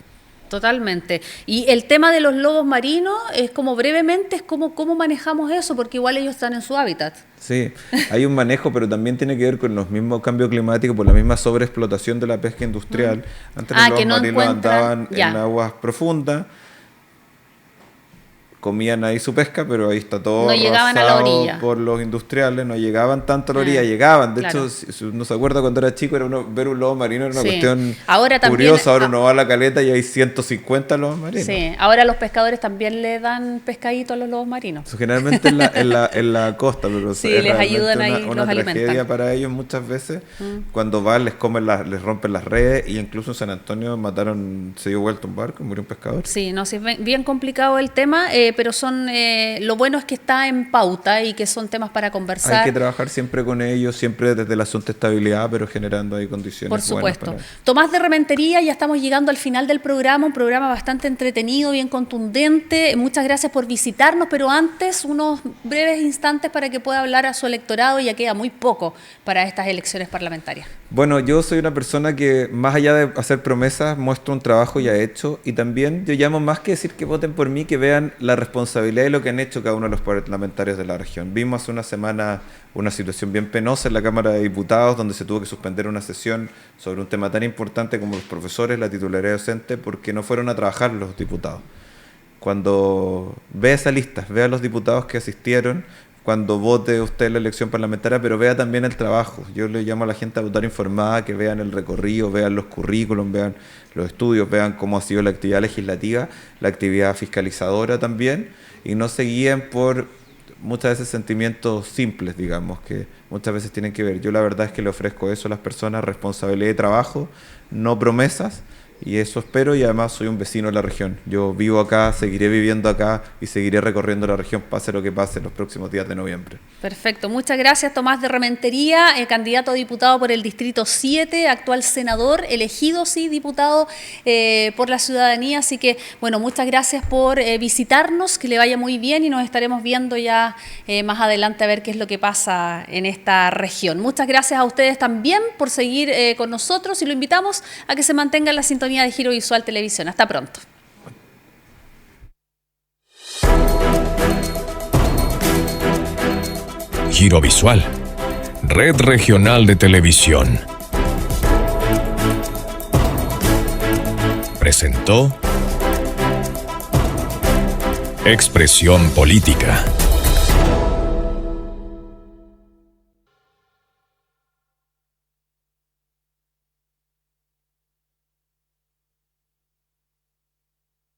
Totalmente. Y el tema de los lobos marinos, es como brevemente, es como cómo manejamos eso, porque igual ellos están en su hábitat. Sí, hay un manejo, pero también tiene que ver con los mismos cambios climáticos, por la misma sobreexplotación de la pesca industrial. Antes los lobos marinos andaban en aguas profundas, comían ahí su pesca, pero ahí está todo no llegaban a la orilla por los industriales, no llegaban tanto a la orilla, llegaban. De hecho, si uno se acuerda cuando era chico, ver un lobo marino era una cuestión ahora curiosa. También, ahora uno va a la caleta y hay 150 lobos marinos. Sí, ahora los pescadores también le dan pescadito a los lobos marinos. Generalmente en la costa, pero sí, les ayudan ahí, una los tragedia alimentan. para ellos muchas veces. Cuando van, les rompen las redes, y incluso en San Antonio se dio vuelta un barco y murió un pescador. Sí, no, sí, es bien complicado el tema, pero lo bueno es que está en pauta y que son temas para conversar. Hay que trabajar siempre con ellos, siempre desde la sustentabilidad, pero generando ahí condiciones. Por supuesto. Tomás de Rementería, ya estamos llegando al final del programa, un programa bastante entretenido, bien contundente. Muchas gracias por visitarnos, pero antes unos breves instantes para que pueda hablar a su electorado, ya queda muy poco para estas elecciones parlamentarias. Bueno, yo soy una persona que, más allá de hacer promesas, muestro un trabajo ya hecho, y también yo llamo, más que decir que voten por mí, que vean la responsabilidad de lo que han hecho cada uno de los parlamentarios de la región. Vimos hace una semana una situación bien penosa en la Cámara de Diputados, donde se tuvo que suspender una sesión sobre un tema tan importante como los profesores, la titularidad docente, porque no fueron a trabajar los diputados. Cuando vea esa lista, vea los diputados que asistieron, cuando vote usted la elección parlamentaria, pero vea también el trabajo. Yo le llamo a la gente a votar informada, que vean el recorrido, vean los currículums, vean los estudios, vean cómo ha sido la actividad legislativa, la actividad fiscalizadora también, y no se guíen por muchas veces sentimientos simples, digamos, que muchas veces tienen que ver. Yo la verdad es que le ofrezco eso a las personas, responsabilidad de trabajo, no promesas, y eso espero, y además soy un vecino de la región. Yo vivo acá, seguiré viviendo acá y seguiré recorriendo la región, pase lo que pase, los próximos días de noviembre. Perfecto, muchas gracias Tomás de Rementería, candidato a diputado por el Distrito 7, actual senador, elegido, sí, diputado por la ciudadanía. Así que, bueno, muchas gracias por visitarnos, que le vaya muy bien, y nos estaremos viendo ya más adelante a ver qué es lo que pasa en esta región. Muchas gracias a ustedes también por seguir con nosotros, y lo invitamos a que se mantenga en la sintonía de Giro Visual Televisión. Hasta pronto. Girovisual, Red Regional de Televisión, presentó Expresión Política.